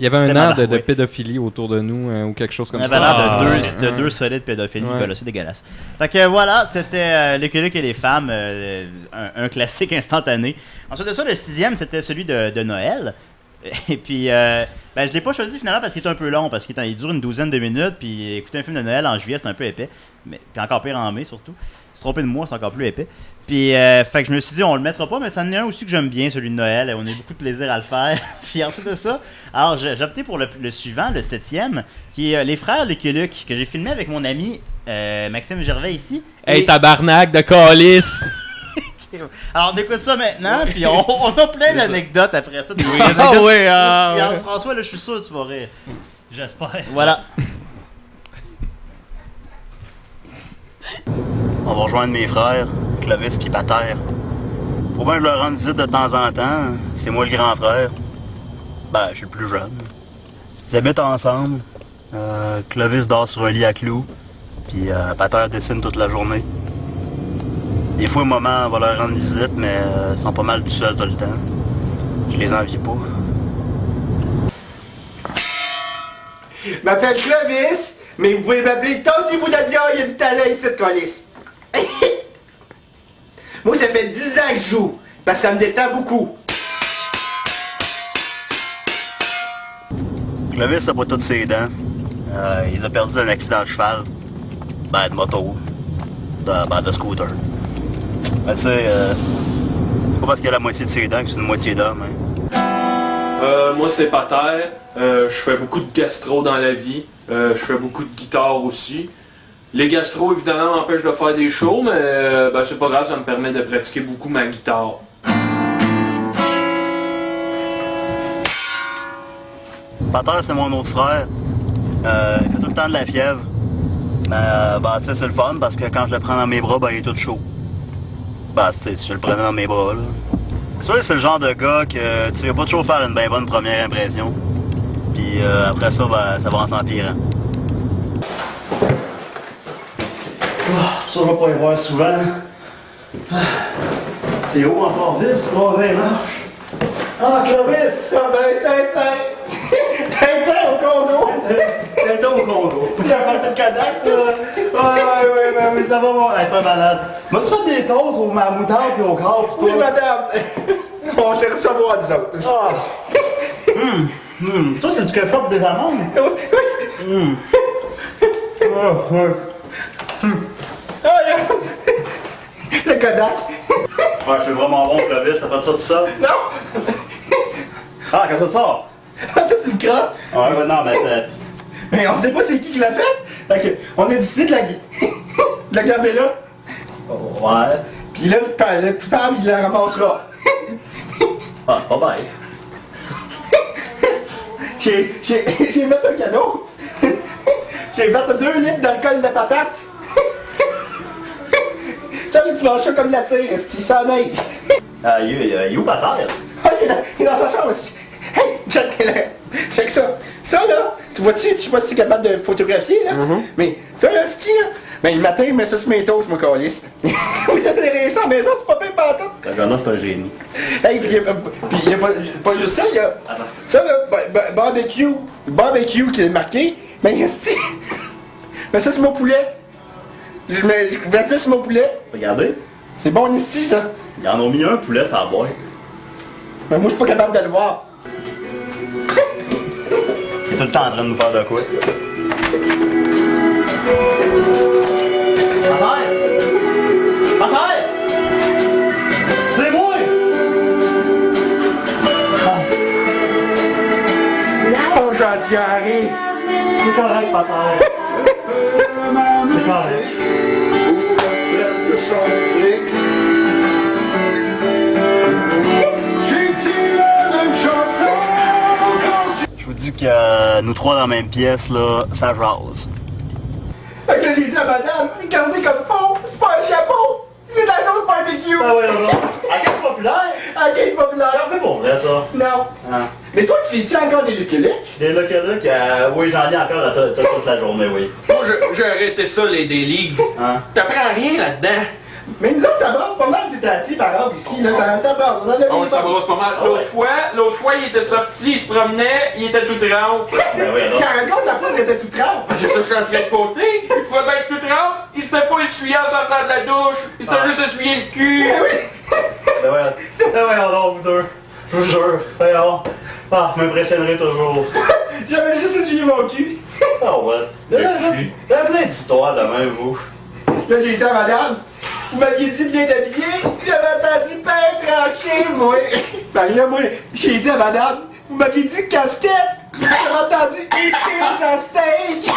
avait un C'était air malade, de oui. pédophilie autour de nous ou quelque chose comme On ça. avait l'air Ah, de deux solides pédophiles, Ouais. Nicolas, c'est dégueulasse. Fait que voilà, c'était Lucky Luke et les femmes, un classique instantané. Ensuite de ça, le 6e, c'était celui de Noël. Et puis, ben, je l'ai pas choisi finalement parce qu'il est un peu long, parce qu'il dure une douzaine de minutes, puis écouter un film de Noël en juillet, c'est un peu épais. Puis encore pire en mai, surtout. Se tromper de moi, c'est encore plus épais. Puis, fait que je me suis dit, on le mettra pas, mais ça en est un aussi que j'aime bien, celui de Noël. On a eu beaucoup de plaisir à le faire. Puis ensuite de ça, alors j'ai opté pour le suivant, le 7e, qui est Les Frères Lucky Luke, que j'ai filmé avec mon ami Maxime Gervais ici. Hey, tabarnak de calice! Alors, on écoute ça maintenant, puis on a plein d'anecdotes après ça. Ah ouais, François, là, je suis sûr que tu vas rire. J'espère. Voilà. On va rejoindre mes frères, Clovis puis Pater. Faut bien que je leur rende visite de temps en temps. C'est moi le grand frère. Ben, je suis le plus jeune. Ils habitent ensemble. Clovis dort sur un lit à clous. Puis Pater dessine toute la journée. Des fois, un moment, on va leur rendre visite, mais ils sont pas mal tout seuls tout le temps. Je les envie pas. Je m'appelle Clovis, mais vous pouvez m'appeler Tassez-vous de bière, il y a du talent ici de colis. Moi, ça fait 10 ans que je joue, parce que ça me détend beaucoup. Clovis a pas toutes ses dents. Il a perdu un accident de cheval. Ben, de moto. De scooter. Ben, tu sais, pas parce qu'il a la moitié de ses dents que c'est une moitié d'homme, hein. Moi, c'est Pater. Je fais beaucoup de gastro dans la vie. Je fais beaucoup de guitare aussi. Les gastro, évidemment, m'empêchent de faire des shows, mais ben, c'est pas grave, ça me permet de pratiquer beaucoup ma guitare. Pater, c'est mon autre frère. Il fait tout le temps de la fièvre. Mais, ben, tu sais, c'est le fun parce que quand je le prends dans mes bras, ben, il est tout chaud. Ben, tu sais, si je le prenais dans mes bras, là. C'est le genre de gars que tu vas pas toujours faire une bien bonne première impression. Puis après ça, ben, ça va en s'empirant. Ça, je vais pas y voir souvent. C'est haut encore, vite, c'est pas 20 marches. Ah, Clovis! Ah ben, Tintin! Tintin au Congo! Tintin au Congo! Il a fait le Kodak, là! Ouais, mais ça va, bon, elle est pas malade. Moi, tu fais des toasts au moutarde et au corps, pis toi? Oui, madame! On sait recevoir des autres. Ah! Ça, c'est du ketchup des amandes? Oui. Le Kodak! Ouais, je suis vraiment bon, Clovis, t'as fait ça tout ça? Non! Ah, quand ça sort? Ah, ça, c'est une crotte! Ouais, non, mais c'est... Mais on sait pas c'est qui l'a fait. Fait que, on a décidé de la garder là. Ouais. Puis là, le coupable, il la ramassera. Ah, c'est pas bête. J'ai fait un cadeau. J'ai fait 2 litres d'alcool de patate. Ça, là, tu manges ça comme de la tire, si ça neige. Ah, il est où, Pater? Ah, il est dans sa chambre aussi. Hey, check ça. Ça, là, tu vois-tu, je sais pas si t'es capable de photographier, là. Mais ça, là, c'est là. Ben, le matin, il met ça sur mes toasts, mon calice. Vous avez réussi à la maison, c'est pas bien pantoute. Le gars-là, c'est un génie. Hey, puis il y a pas juste ça, il y a... Ça, là, barbecue qui est marqué. Ben, il y a ça. Mais ça, c'est mon poulet. Je vais ça, c'est mon poulet. Regardez, C'est bon ici, ça. ils en ont mis un poulet sur la boîte. Mais moi, je suis pas capable de le voir. Il est tout le temps en train de nous faire de quoi. Pater! Pater! C'est moi! Oh, j'ai un diarrhée. C'est correct, Pater. C'est correct. Je vous dis que nous trois dans la même pièce, là, ça jase. Fait que là, j'ai dit à madame, regardez comme fond, c'est pas un chapeau, c'est de la sauce barbecue. Ah ouais, non. À quel populaire? À quel populaire? C'est un peu pour vrai, ça. Non. Hein? Mais toi, tu fais-tu encore des Lucky Luke? Les Lucky Luke, oui, j'en ai encore toute la journée, oui. Moi, j'ai arrêté ça, des livres. Hein? T'apprends rien là-dedans. Mais nous autres, ça brasse pas mal, c'est à par exemple ici, là, ça brasse. On en a des Oh, ça pommes. brosse pas mal. L'autre fois, il était sorti, il se promenait, il était tout trempe. Ben oui, alors. Raconte la fois qu'il était tout trempe. C'est ça que je suis en train de compter. Il faut bien être tout trempe. Il s'était pas essuyé en sortant de la douche. Il s'était juste essuyé le cul. Eh oui. Ben ouais, non, vous deux. Je vous jure. Voyons. Ah, vous m'impressionnerez toujours. J'avais juste essuyé mon cul. Ah ouais. T'as plein d'histoires de même, vous. Là, j'ai dit à madame, vous m'aviez dit bien habillé, j'avais entendu pain tranché, moi. Ben là, moi, j'ai dit à madame, vous m'aviez dit casquette, j'avais entendu épines à steak.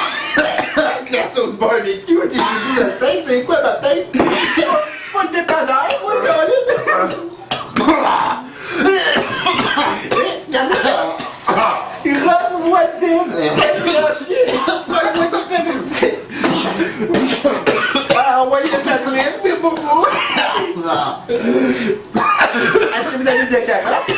La sauce barbecue, t'es dit à steak, c'est quoi ma tête? Je suis pas le dépanneur, moi, regardez ça. Robe voisine, tranché. Envoyez le sandwich, mais beaucoup. Est-ce que vous avez des carottes?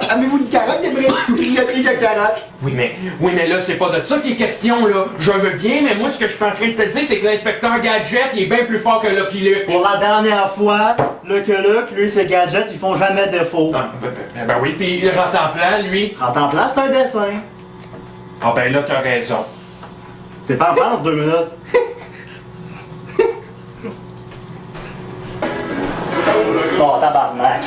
Avez-vous une carotte, des grillotteries de carottes? Oui, mais là, c'est pas de ça qu'il est question, là. Je veux bien, mais moi, ce que je suis en train de te dire, c'est que l'inspecteur Gadget, il est bien plus fort que Lucky Luke. Pour la dernière fois, Lucky Luke, lui, ses gadgets, ils font jamais défaut. Ben oui, puis il rentre en plan, lui. Rentre en place, c'est un dessin. Ah ben là, t'as raison. T'es pas en place 2 minutes. Oh, tabarnak.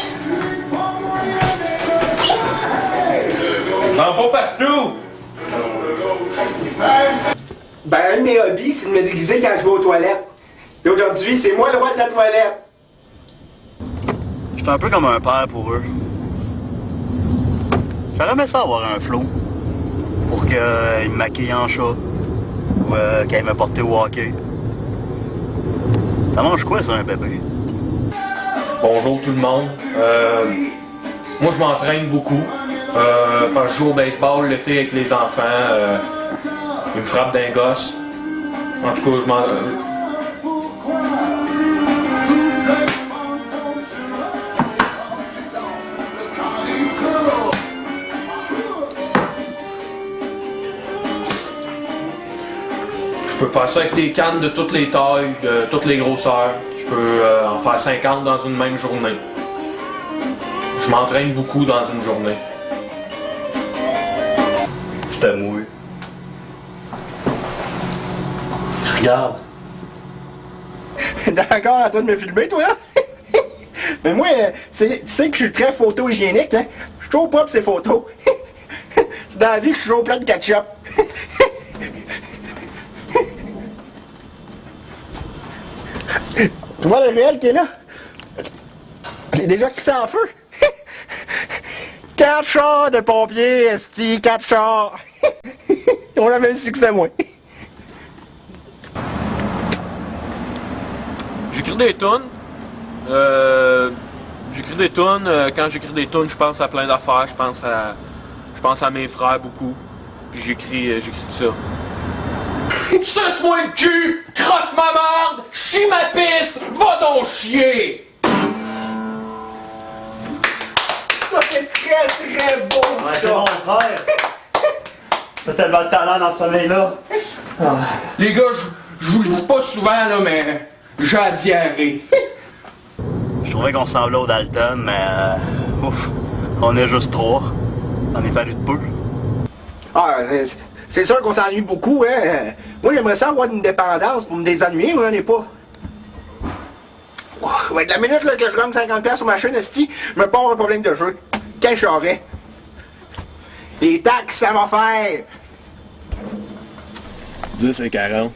J'en pas partout! Ben, un de mes hobbies, c'est de me déguiser quand je vais aux toilettes. Et aujourd'hui, c'est moi le roi de la toilette. J'étais un peu comme un père pour eux. J'aurais aimé ça avoir un flow. Pour qu'ils me maquillent en chat. Ou qu'ils me portent au hockey. Ça mange quoi, ça, un bébé? Bonjour tout le monde. Moi, je m'entraîne beaucoup. Quand je joue au baseball l'été avec les enfants, ils me frappent d'un gosse. En tout cas, je m'en... Je peux faire ça avec des cannes de toutes les tailles, de toutes les grosseurs. Je peux en faire 50 dans une même journée. Je m'entraîne beaucoup dans une journée. C'était mouillé. Regarde. D'accord, à toi de me filmer, toi, là? Mais moi, tu sais que je suis très photo-hygiénique, hein? Je suis toujours propre ces photos. C'est dans la vie que je suis toujours plein de ketchup. Tu vois le réel qui est là? Il est déjà crissé en feu. 4 chars de pompiers, esti, 4 chars. On a même su que c'était moi. J'écris des tunes. Quand j'écris des tunes, je pense à plein d'affaires. Je pense à mes frères beaucoup. Puis j'écris tout ça. Suce-moi le cul! Crosse ma marde! Chie ma pisse! Va donc chier! Ça c'est très très beau, Ouais, c'est ça. mon frère. T'as tellement de talent dans ce sommeil-là. Les gars, je vous le dis pas souvent là, mais j'ai la diarrhée. Je trouvais qu'on ressemblait au Dalton, mais ouf, on est juste 3. On est fallu de peu. Ah, c'est sûr qu'on s'ennuie beaucoup, hein. Moi, j'aimerais ça avoir une indépendance pour me désennuyer, mais j'en ai pas. Avec la minute là, que je gagne 50$ sur ma chaîne, esti, je me pose un problème de jeu. Quand je saurais. Les taxes, ça va faire. 10 et 40.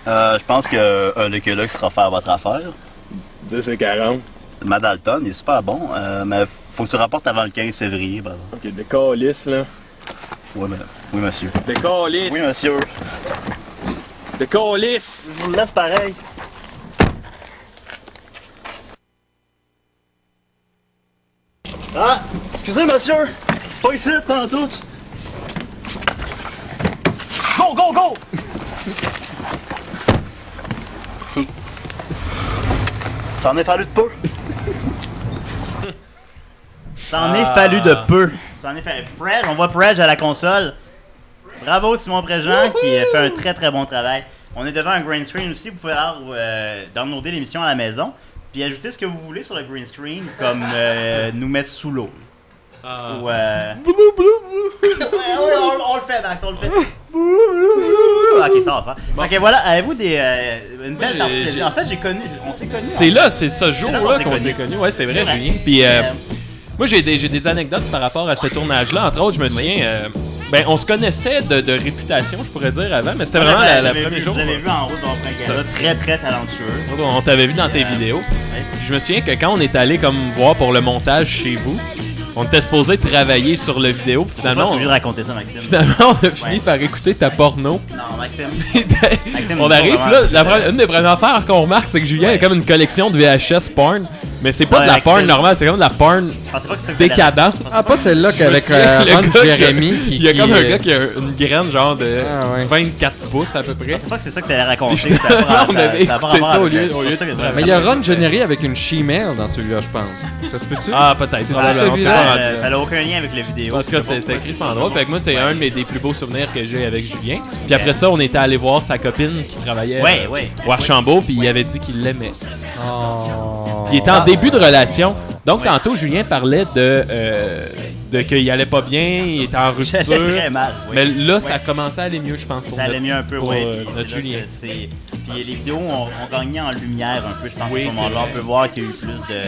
Je pense qu'un Lucky Luke sera faire votre affaire. 10 et 40. Ma Dalton, il est super bon, mais faut que tu rapportes avant le 15 février, par exemple. Ok, des calices là. Oui, monsieur. Des calices. Oui, monsieur. Des calices. Je vous le laisse pareil. Ah! Excusez, monsieur! C'est pas ici, pendant tout! Go, go, go! Ça en est fallu de peu. Ça en est fallu de peu. Ça en est fallu. Prej, on voit Prej à la console. Bravo Simon Préjean qui fait un très très bon travail. On est devant un green screen aussi. Vous pouvez alors downloader l'émission à la maison. Puis ajouter ce que vous voulez sur le green screen, comme nous mettre sous l'eau. Ou ouais, on le fait, Max, on le fait. Ok, ça va faire. Ok, voilà, avez-vous une belle partie? En fait, on s'est connus. C'est là, c'est ce jour-là s'est qu'on connus. s'est connus. Ouais, c'est vrai, Ouais. Julien. Puis Moi, j'ai des anecdotes par rapport à ce tournage-là. Entre autres, je me souviens, on se connaissait de réputation, je pourrais dire, avant, mais c'était vraiment la première jour. Je l'avais vu en route dans un gars très très talentueux. On t'avait vu dans tes vidéos. Ouais. Je me souviens que quand on est allé comme voir pour le montage chez vous, on était supposé travailler sur le vidéo, puis Finalement, finalement, obligé de raconter ça, Maxime. on a fini Ouais. par écouter ta porno. Non, Maxime. On arrive là, une des premières affaires qu'on remarque, c'est que Julien a comme une collection de VHS porn, mais c'est pas Ouais, de la Maxime. porn normale, c'est comme de la porn Je pensais pas que c'est ça que t'allais décadente. Ah, pas celle-là qu'avec souviens, le Ron gars Jeremy qui... Il y a comme un qui, gars qui a une graine genre de Ah, ouais. 24 pouces à peu près. Je pensais pas que c'est ça que t'allais raconter. Ça a pas- On avait ça a pas écouté rapport ça au avec lieu- c'est au pour lieu ça de que- travailler. Mais il y a Ron Jeremy avec une She-Male dans celui-là, je pense. Ça se peut-tu? Ah, peut-être. C'est Probablement, celui-là? c'est pas rendu Ça là. n'a aucun lien avec la vidéo. En tout cas, c'était crissement drôle. Fait que moi, c'est un de mes des plus beaux souvenirs que j'ai avec Julien. Puis après ça, on était allé voir sa copine qui travaillait Ouais. au Archambault, puis il avait dit qu'il l'aimait. Oh. Puis il était en début de relation. Donc, tantôt, Julien parlait de qu'il allait pas bien, il était en rupture. J'allais très mal. Oui. Mais là, ça a commencé à aller mieux, je pense, pour Ça allait notre- mieux un peu, pour, oui. notre Julien. Puis les vidéos ont gagné en lumière un peu, je pense, Oui, à ce moment-là. c'est vrai. On peut voir qu'il y a eu plus de...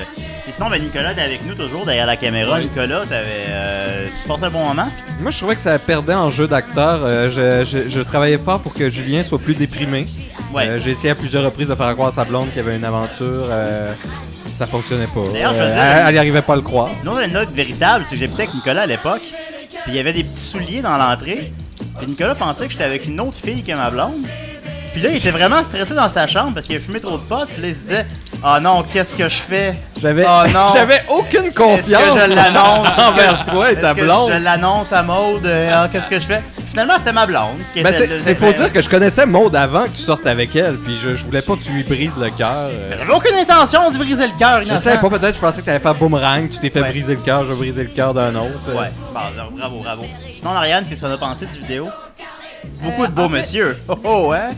Puis sinon, Nicolas, t'es avec nous toujours derrière la caméra. Ouais. Nicolas, tu passes un bon moment? Moi, je trouvais que ça perdait en jeu d'acteur. Je travaillais fort pour que Julien soit plus déprimé. Ouais. J'ai essayé à plusieurs reprises de faire croire à sa blonde qu'il y avait une aventure. Ça fonctionnait pas. D'ailleurs, je veux dire- Elle n'y arrivait pas à le croire. Une autre anecdote véritable, c'est que j'habitais avec Nicolas à l'époque. Puis il y avait des petits souliers dans l'entrée. Puis Nicolas pensait que j'étais avec une autre fille que ma blonde. Puis là, il était vraiment stressé dans sa chambre parce qu'il avait fumé trop de pot. Puis là, il se disait « Ah non, qu'est-ce que je fais? J'avais Oh non! j'avais aucune Est-ce confiance que je l'annonce envers toi et ta Est-ce que blonde. je l'annonce à Maude? Qu'est-ce que je fais? » Finalement, c'était ma blonde. Qui Ben, était c'est faut dire que je connaissais Maude avant que tu sortes avec elle, puis je voulais pas que tu lui brises le cœur. J'avais aucune intention de briser le cœur, Je innocent. sais pas, peut-être je pensais que t'allais faire boomerang, tu t'es fait Ouais. briser le cœur, je vais briser le cœur d'un autre. Ouais, bon, bravo. Sinon, Ariane, qu'est-ce qu'on a pensé de vidéo? Beaucoup de beaux monsieur. Oh, hein?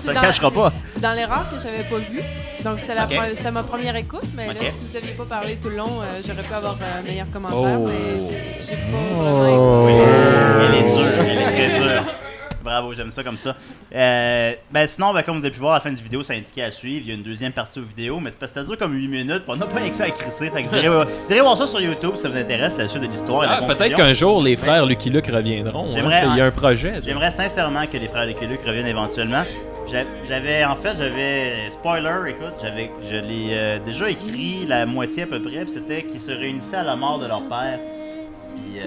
Ça le cachera pas. C'est dans les rares que j'avais pas vu. Donc c'était Ok. c'était ma première écoute, mais Ok. là, si vous aviez pas parlé tout le long, j'aurais pu avoir un meilleur commentaire, Oh. mais j'ai pas Oh. vraiment Elle est dure, elle est très dure. Bravo, j'aime ça comme ça. Sinon, comme vous avez pu voir, à la fin du vidéo, c'est indiqué à suivre. Il y a une deuxième partie aux vidéos, mais c'est parce que ça dure comme 8 minutes. Puis on n'a pas accès à crisser. Fait que vous irez voir ça sur YouTube si ça vous intéresse, la suite de l'histoire. et la Peut-être conclusion. qu'un jour, les frères Lucky Luke reviendront. hein. J'aimerais- Il y a un projet. J'aimerais sincèrement que les frères Lucky Luke reviennent éventuellement. J'avais spoiler, écoute, je l'ai déjà écrit la moitié à peu près, puis c'était qu'ils se réunissaient à la mort de leur père. Puis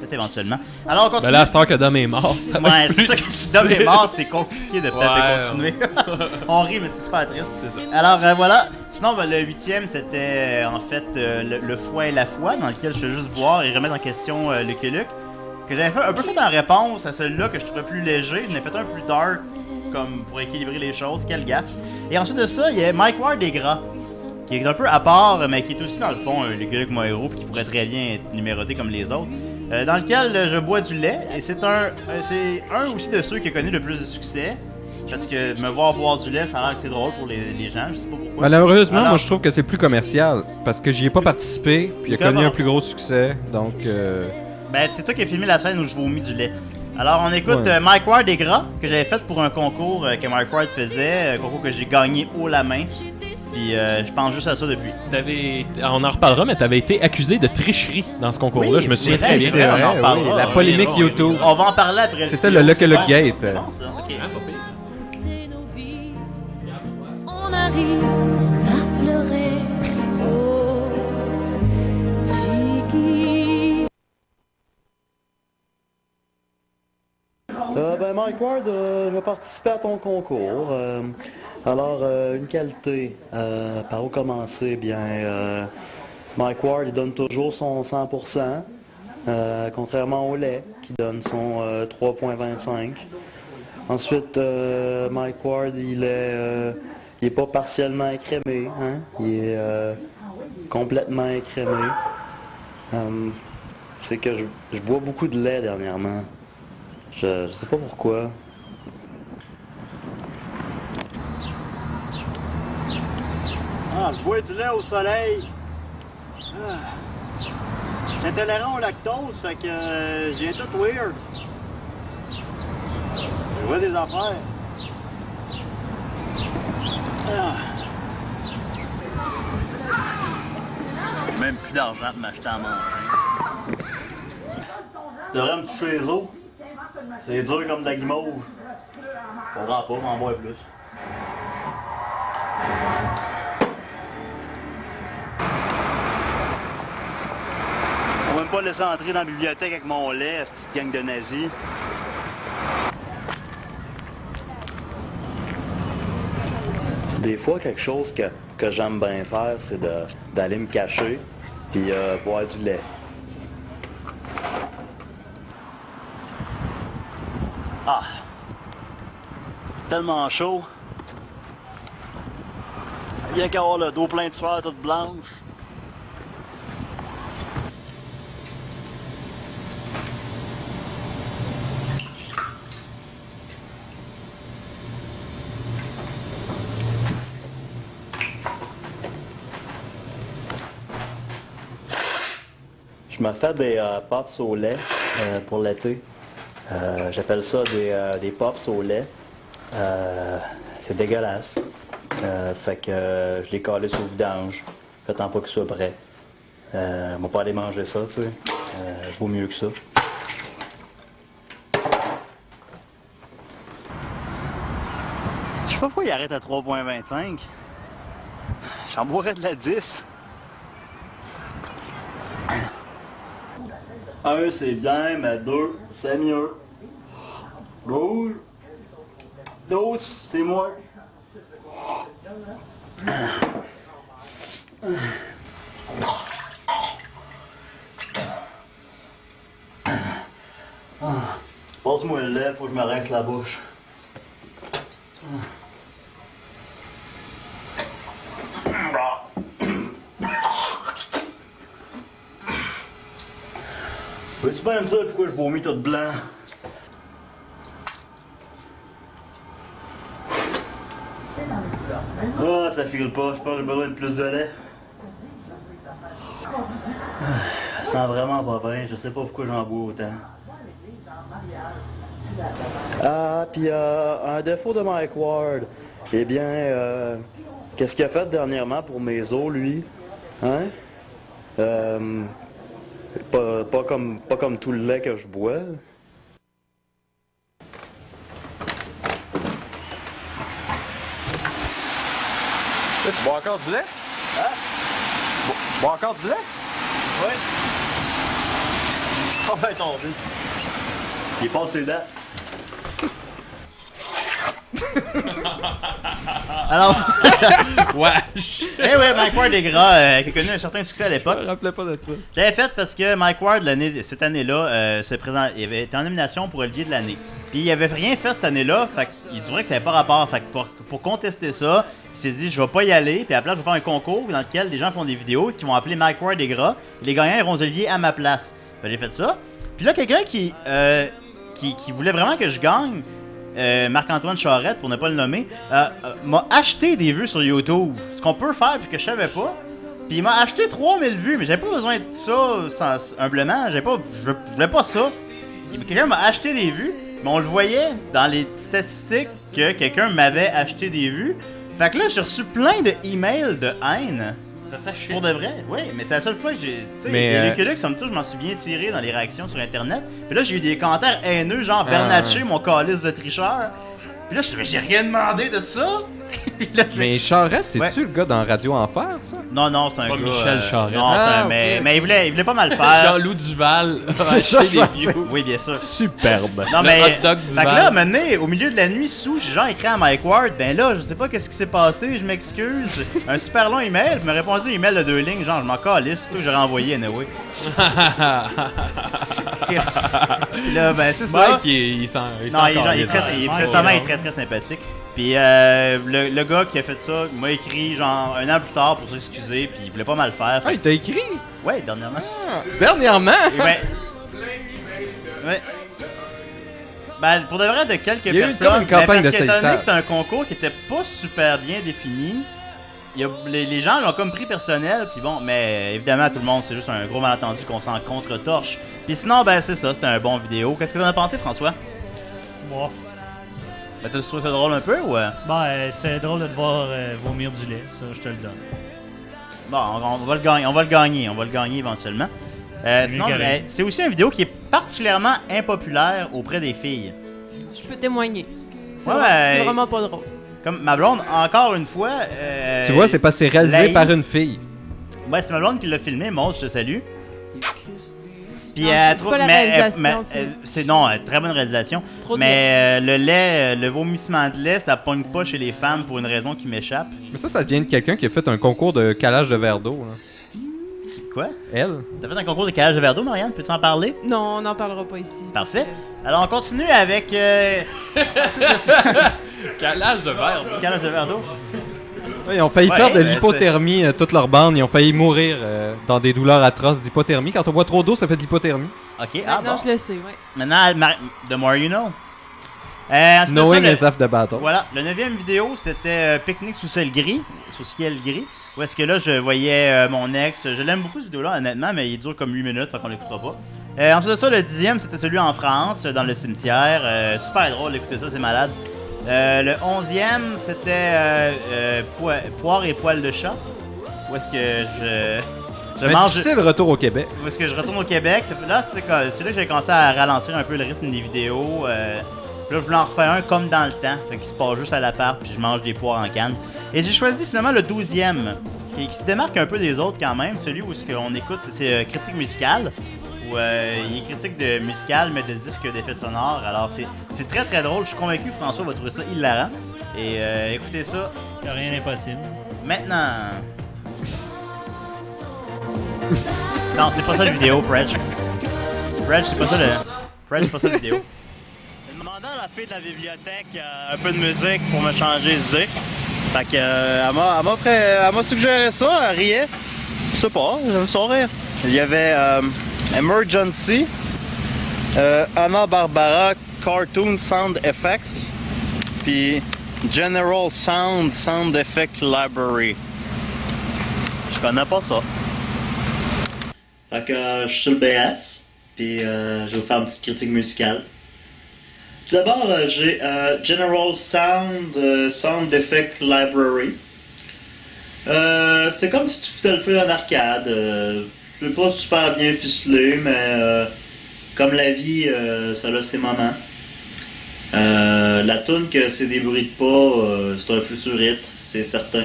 peut-être éventuellement. Alors on Ben continue. là, à cette heure que Dom est mort, ça va Ouais, être c'est plus ça que difficile. Dom est mort, c'est compliqué de peut-être Ouais, de continuer. On rit, mais c'est super triste. Alors voilà. Sinon, le 8e, c'était en fait le foie et la foi, dans lequel je fais juste boire et remettre en question Lucky Luke. Que j'avais un peu fait en réponse à celui-là que je trouvais plus léger. J'en ai fait un plus dark, comme pour équilibrer les choses. Quel gaffe. Et ensuite de ça, il y a Mike Ward des Gras, qui est un peu à part, mais qui est aussi dans le fond un Lucky Luke mon héros, puis qui pourrait très bien être numéroté comme les autres. Dans lequel je bois du lait, et c'est un aussi de ceux qui a connu le plus de succès. Parce que me voir boire du lait, ça a l'air que c'est drôle pour les gens, je sais pas pourquoi. Malheureusement, Alors- moi je trouve que c'est plus commercial, parce que j'y ai pas participé, puis il a Comment? connu un plus gros succès, donc... Ben, c'est toi qui as filmé la scène où je vomis du lait. Alors, on écoute Ouais. Mike Ward des Gras, que j'avais fait pour un concours que Mike Ward faisait, un concours que j'ai gagné haut la main. Puis, je pense juste à ça depuis. On en reparlera, mais t'avais été accusé de tricherie dans ce concours-là. Oui, je me souviens c'est très vrai, bien. c'est vrai, on en oui, reparlera. la polémique On YouTube. On va en parler après. C'était vidéo, le Lucky c'est Luke bon, Gate. c'est bon, ça, ok. On arrive à pleurer. Oh, Ziggy. Ben Mike Ward, je vais participer à ton concours. Une qualité, par où commencer? Bien, Mike Ward, il donne toujours son 100%, contrairement au lait, qui donne son 3.25. Ensuite, Mike Ward, il est pas partiellement écrémé, hein? Il est complètement écrémé. C'est que je bois beaucoup de lait dernièrement. Je sais pas pourquoi. Je bois du lait au soleil. J'ai intolérant au lactose, fait que j'ai tout weird. Je vois des affaires. même plus d'argent pour m'acheter à manger. Tu devrais me toucher les os. C'est dur comme de la guimauve. Faudra pas m'en boire plus. On va même pas laisser entrer dans la bibliothèque avec mon lait, cette petite gang de nazis. Des fois, quelque chose que j'aime bien faire, c'est d'aller me cacher puis boire du lait. Ah! Tellement chaud. Rien qu'à avoir le dos plein de sueur toute blanche. Je me fais des pops au lait pour l'été. J'appelle ça des pops au lait. C'est dégueulasse. Fait que je les calisse au vidange. J'attends pas que ce soit prêt. On va pas aller manger ça, tu sais. Je vaux mieux que ça. Je sais pas pourquoi il arrête à 3.25. J'en boirais de la 10. 1 c'est bien, mais 2 c'est mieux. Rouge. 12 c'est moins. Passe-moi le lait, faut que je me rince la bouche. Peux-tu bien me dire pourquoi je vomis tout blanc? Ah, ça file pas. Je pense que j'ai besoin de plus de lait. Ça sent vraiment pas bien. Je sais pas pourquoi j'en bois autant. Ah, puis un défaut de Mike Ward. Eh bien, qu'est-ce qu'il a fait dernièrement pour mes os, lui? Hein? Pas comme tout le lait que je bois. Là, tu bois encore du lait? Hein? Tu bois encore du lait? Oui. Oh ben ton fils. Il passe les dates. Alors, Wesh! Eh ouais, Mike Ward est gras, qui a connu un certain succès à l'époque. Je me rappelais pas de ça. J'avais fait parce que Mike Ward, cette année-là, il avait été en nomination pour Olivier de l'année. Puis il avait rien fait cette année-là, fait qu'il dirait que ça n'avait pas rapport. Fait que pour contester ça, il s'est dit, je vais pas y aller. Puis à la place, je vais faire un concours dans lequel des gens font des vidéos qui vont appeler Mike Ward est gras. Les gagnants iront aux Olivier à ma place. Fait que j'ai fait ça. Puis là, quelqu'un qui voulait vraiment que je gagne, Marc-Antoine Charette, pour ne pas le nommer, m'a acheté des vues sur YouTube. Ce qu'on peut faire, puis que je savais pas. Puis il m'a acheté 3000 vues, mais j'avais pas besoin de ça, humblement. Je voulais pas ça. Quelqu'un m'a acheté des vues, mais on le voyait dans les statistiques que quelqu'un m'avait acheté des vues. Fait que là, j'ai reçu plein de emails de haine. Ça s'achète. Pour de vrai, oui, mais c'est la seule fois que j'ai. Tu sais, Mais, les Wikileaks, somme toute, je m'en suis bien tiré dans les réactions sur Internet. Puis là, j'ai eu des commentaires haineux, genre Bernatchez, mon calice de tricheur. Puis là, j'ai rien demandé de ça. Puis là, Mais Charette, c'est-tu Ouais. le gars dans Radio Enfer, ça? Non, c'est un Pas gars. Michel Charette. Non, c'est Ah, un. ok. Mais il voulait pas mal faire. Jean-Loup Duval. C'est ça, je des pensais. views. Oui, bien sûr. Superbe. Non, Le mais. hot dog du Fait que Val. là, maintenant, au milieu de la nuit, j'ai genre écrit à Mike Ward, ben là, je sais pas qu'est-ce qui s'est passé, je m'excuse. Un super long email, il m'a répondu un email de 2 lignes, genre, je m'en calisse, c'est tout que j'ai renvoyé, anyway. Puis là, ben, c'est ça. Mike, il s'en Non, il est très, Mike, sincèrement, il est ouais. très très sympathique. Puis le gars qui a fait ça m'a écrit genre un an plus tard pour s'excuser, puis il voulait pas mal faire. Ah, il t'a écrit? Ouais, dernièrement. Dernièrement? Ouais. Ouais. Ben, pour de vrai, de quelques Il y a eu personnes. comme une campagne mais parce de qu'étant donné salissage. que c'est un concours qui était pas super bien défini, les gens l'ont comme pris personnel, puis bon, mais évidemment, tout le monde, c'est juste un gros malentendu qu'on s'en contre-torche. Puis sinon, ben, c'est ça, c'était un bon vidéo. Qu'est-ce que t'en as pensé, François? Bof. Ben, t'as trouvé ça drôle un peu ou. Ben, c'était drôle de te voir vomir du lait, ça, je te le donne. Bon, on va le gagner, on va le gagner éventuellement. Sinon, c'est aussi une vidéo qui est particulièrement impopulaire auprès des filles. Je peux témoigner. C'est Ouais, vraiment pas drôle. Comme ma blonde, encore une fois... Tu vois, c'est parce que c'est réalisé par une fille. Ouais, c'est ma blonde qui l'a filmé, Maud, je te salue. Puis, c'est pas la réalisation, c'est non, très bonne réalisation. Trop de mais le lait, le vomissement de lait, ça pogne pas chez les femmes pour une raison qui m'échappe. Mais ça vient de quelqu'un qui a fait un concours de calage de verre d'eau. Là. Quoi? Elle? T'as fait un concours de calage de verre d'eau, Marianne? Peux-tu en parler? Non, on n'en parlera pas ici. Parfait. Alors, on continue avec... Calage de verre d'eau. Calage de verre d'eau. Ouais, ils ont failli faire de l'hypothermie toute leur bande. Ils ont failli mourir dans des douleurs atroces d'hypothermie. Quand on boit trop d'eau, ça fait de l'hypothermie. Ok, Maintenant, je le sais, ouais. Maintenant, the more you know. Knowing is half the battle. Voilà, le 9e vidéo, c'était Pique-nique sous ciel gris. Sous ciel gris. Où est-ce que là, je voyais mon ex. Je l'aime beaucoup, cette vidéo-là, honnêtement, mais il dure comme 8 minutes, fait qu'on l'écoutera pas. Ensuite de ça, le 10e, c'était celui en France, dans le cimetière. Super drôle d'écouter ça, c'est malade. Le 11e, c'était Poire et poils de chat. Où est-ce que je mange... difficile le retour au Québec. Où est-ce que je retourne au Québec. Là, c'est là que j'ai commencé à ralentir un peu le rythme des vidéos. Puis là, je voulais en refaire un comme dans le temps. Fait qu'il se passe juste à l'appart, puis je mange des poires en canne. Et j'ai choisi finalement le 12e, qui se démarque un peu des autres quand même. Celui où on écoute, c'est critique musicale. Où il est critique de musical, mais de disques d'effets sonores. Alors, c'est très très drôle. Je suis convaincu que François va trouver ça hilarant. Et écoutez ça. Rien n'est possible. Maintenant. Non, c'est pas ça la vidéo, Predge. Predge, c'est pas ça Predge, c'est pas ça la vidéo. J'ai demandé à la fille de la bibliothèque un peu de musique pour me changer les idées. Fait que, elle m'a suggéré ça, elle riait. Je sais pas, j'aime ça rire. Il y avait Emergency, Hanna-Barbera Cartoon Sound Effects, puis General Sound Effect Library. Je connais pas ça. Fait que je suis sur le BS, puis je vais vous faire une petite critique musicale. Tout d'abord, j'ai General Sound Effect Library. C'est comme si tu foutais le feu en arcade. C'est pas super bien ficelé, mais comme la vie, ça a ses moments. La toune que c'est des bruits de pas, c'est un futurite, c'est certain.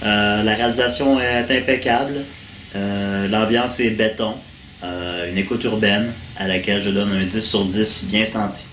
La réalisation est impeccable. L'ambiance est béton. Une écoute urbaine à laquelle je donne un 10 sur 10 bien senti.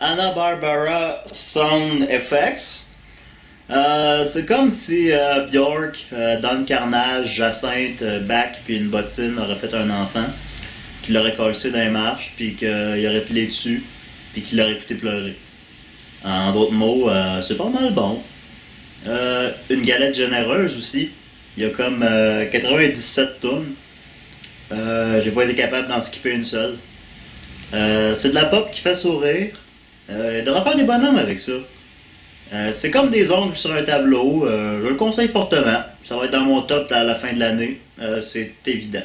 Hanna-Barbera Sound Effects. C'est comme si Björk, dans le carnage, Jacinthe, Bach puis une bottine aurait fait un enfant, qui l'aurait collé dans les marches, puis qu'il aurait pilé dessus, puis qu'il l'aurait écouté pleurer. En d'autres mots, c'est pas mal bon. Une galette généreuse aussi. Il y a comme 97 tonnes. J'ai pas été capable d'en skipper une seule. C'est de la pop qui fait sourire. Il devrait faire des bonhommes avec ça. C'est comme des ongles sur un tableau. Je le conseille fortement. Ça va être dans mon top à la fin de l'année. C'est évident.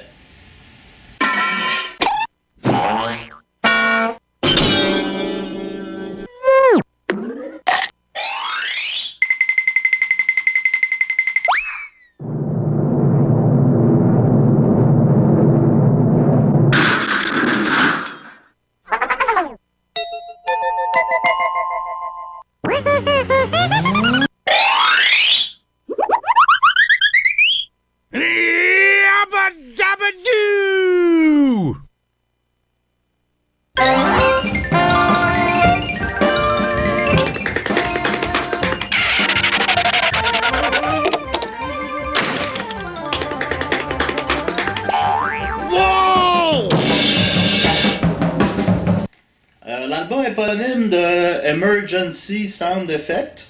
l'album éponyme de Emergency Sound Effect.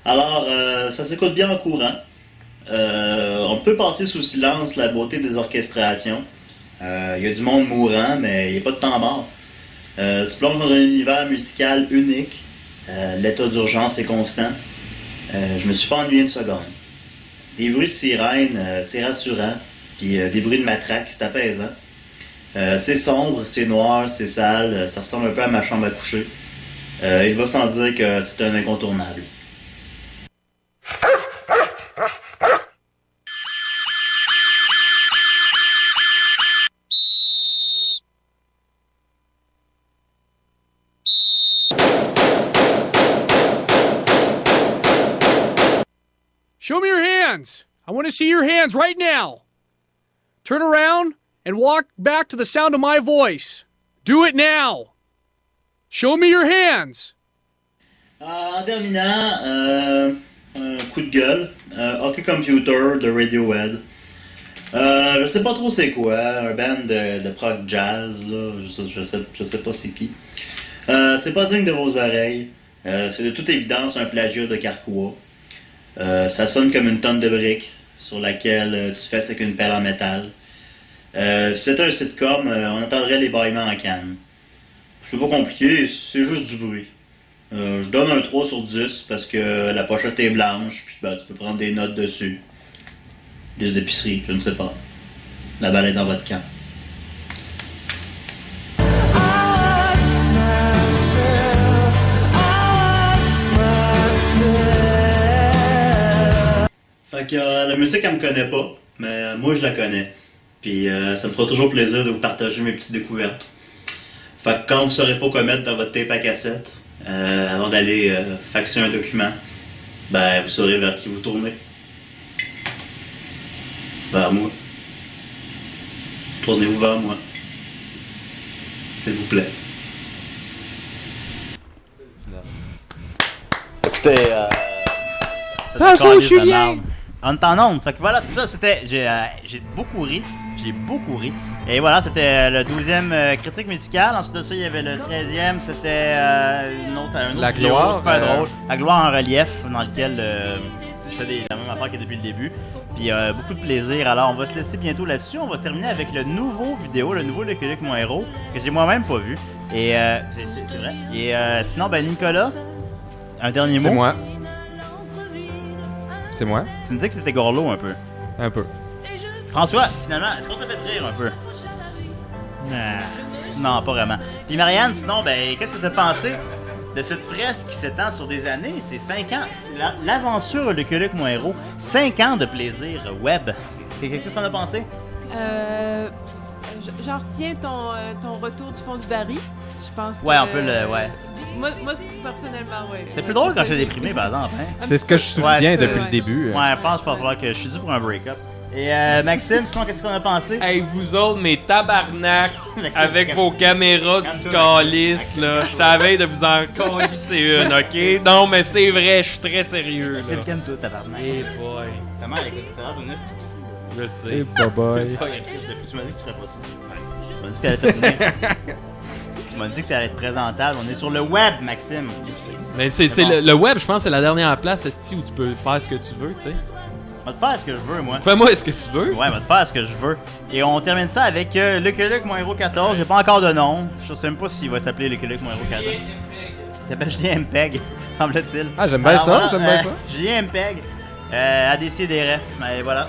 Alors, ça s'écoute bien en courant. On peut passer sous silence la beauté des orchestrations. Il y a du monde mourant, mais il n'y a pas de temps mort. Tu plonges dans un univers musical unique. L'état d'urgence est constant. Je me suis pas ennuyé une seconde. Des bruits de sirène, c'est rassurant. Puis des bruits de matraque, c'est apaisant. C'est sombre, c'est noir, c'est sale. Ça ressemble un peu à ma chambre à coucher. Il va sans dire que c'est un incontournable. Show me your hands. I want to see your hands right now. Turn around and walk back to the sound of my voice. Do it now. Show me your hands. En terminant, un coup de gueule. Hockey Computer de Radiohead. Je sais pas trop c'est quoi, un band de prog jazz, là. Je sais pas c'est qui. C'est pas digne de vos oreilles. C'est de toute évidence un plagiat de Carquois. Ça sonne comme une tonne de briques sur laquelle tu fesses avec une pelle en métal. Si c'était un sitcom, on entendrait les bâillements en canne. C'est pas compliqué, c'est juste du bruit. Je donne un 3 sur 10 parce que la pochette est blanche, puis ben, tu peux prendre des notes dessus. Des épiceries, je ne sais pas. La balle est dans votre camp. Fait que la musique, elle me connaît pas, mais moi, je la connais. Puis ça me fera toujours plaisir de vous partager mes petites découvertes. Fait que quand vous saurez pas quoi mettre dans votre tape à cassette, avant d'aller faxer un document, ben vous saurez vers qui vous tournez. Vers moi. Tournez-vous vers moi. S'il vous plaît. Écoutez, Bravo, Julien! En temps nombre. Fait que voilà, c'est ça, c'était. J'ai beaucoup ri. J'ai beaucoup ri. Et voilà, c'était le 12e critique musicale. Ensuite de ça, il y avait le 13e, c'était un autre La vidéo gloire, super drôle. La gloire en relief, dans lequel je fais la même affaire que depuis le début. Puis beaucoup de plaisir. Alors, on va se laisser bientôt là-dessus. On va terminer avec le nouveau vidéo, le nouveau Lucky Luke, mon héros, que j'ai moi-même pas vu. Et c'est vrai. Et sinon, ben Nicolas, un dernier mot. C'est moi. C'est moi. Tu me disais que t'étais gorlot un peu. Un peu. François, finalement, est-ce qu'on t'a fait rire un peu? Non, pas vraiment. Puis Marianne, sinon, ben, qu'est-ce que t'as pensé de cette fresque qui s'étend sur des années? C'est 5 ans. C'est l'aventure Lucky Luke, mon héros. 5 ans de plaisir web. Qu'est-ce que t'en as pensé? J'en retiens ton retour du fond du baril. Je pense que... Ouais, on peut le... Ouais. Moi personnellement, ouais. C'est plus drôle quand je suis déprimé, par exemple. Hein? C'est ce que je soutiens depuis le début. Ouais, je pense qu'il va falloir que je suis dû pour un break-up. Et Maxime, sinon, qu'est-ce que t'en as pensé? Hey, vous autres, mes tabarnak, avec vos caméras du calice, là, je t'avais de vous en colisser une, ok? Non, mais c'est vrai, je suis très sérieux, là. C'est calme-toi, tabarnak. Hey boy. Ta mère, écoute, ça va donner Je sais. Hey, bye-bye. Tu m'as dit que tu ferais pas ça. Tu m'as dit que t'allais te tenir. Tu m'as dit que t'allais être présentable. On est sur le web, Maxime. Mais c'est bon. Le web, je pense, c'est la dernière place, esti, où tu peux faire ce que tu veux, tu sais. Va te faire ce que je veux, moi. Fais-moi ce que tu veux. Ouais, va te faire ce que je veux. Et on termine ça avec Lucky Luke, mon héros 14. J'ai pas encore de nom. Je sais même pas s'il va s'appeler Lucky Luke, mon héros 14. Il s'appelle Julien Mpeg, semble-t-il. Ah, j'aime bien ça, voilà, j'aime bien ça. Julien Mpeg, à décider. Mais voilà.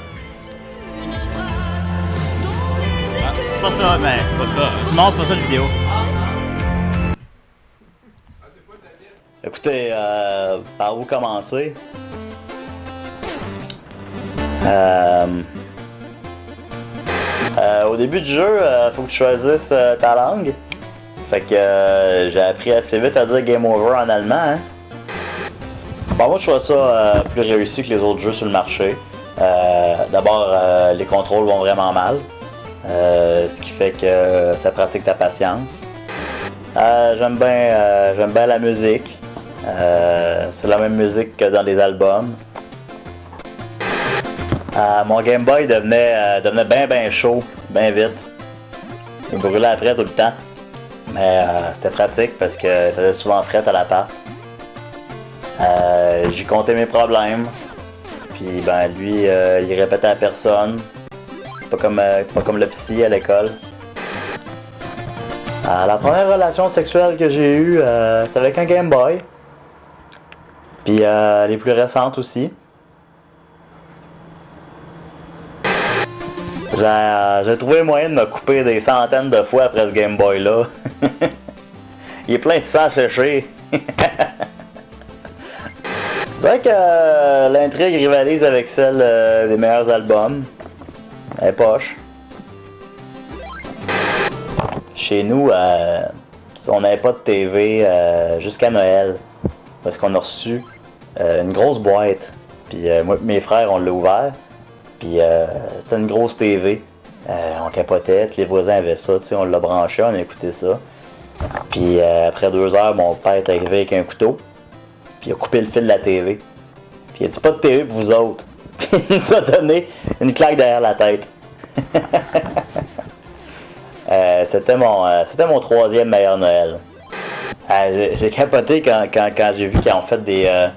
C'est pas ça, mais. C'est pas ça. Simon, c'est pas ça la vidéo. Écoutez, par où commencer? Au début du jeu, faut que tu choisisses ta langue. Fait que j'ai appris assez vite à dire Game Over en allemand. Hein? Bon, moi je trouve ça plus réussi que les autres jeux sur le marché. D'abord, les contrôles vont vraiment mal. Ce qui fait que ça pratique ta patience. J'aime bien la musique. C'est la même musique que dans les albums. Mon Game Boy devenait bien chaud, bien vite. Il brûlait après tout le temps. Mais c'était pratique parce que ça faisait souvent fret à l'appart. J'ai compté mes problèmes. Puis ben lui, il répétait à personne. Pas comme le psy à l'école. La première relation sexuelle que j'ai eue, c'était avec un Game Boy. Puis les plus récentes aussi. J'ai trouvé moyen de me couper des centaines de fois après ce Game Boy là. Il est plein de sang séché. C'est vrai que l'intrigue rivalise avec celle des meilleurs albums. Elle est poche. Chez nous, on n'avait pas de TV jusqu'à Noël. Parce qu'on a reçu une grosse boîte. Puis moi et mes frères, on l'a ouvert. Puis c'était une grosse TV. On capotait, tous les voisins avaient ça. On l'a branché, on a écouté ça. Puis après 2 heures, mon père est arrivé avec un couteau. Puis il a coupé le fil de la TV. Puis il a dit pas de TV pour vous autres. Puis il nous a donné une claque derrière la tête. C'était mon 3e meilleur Noël. J'ai capoté quand j'ai vu qu'ils ont fait des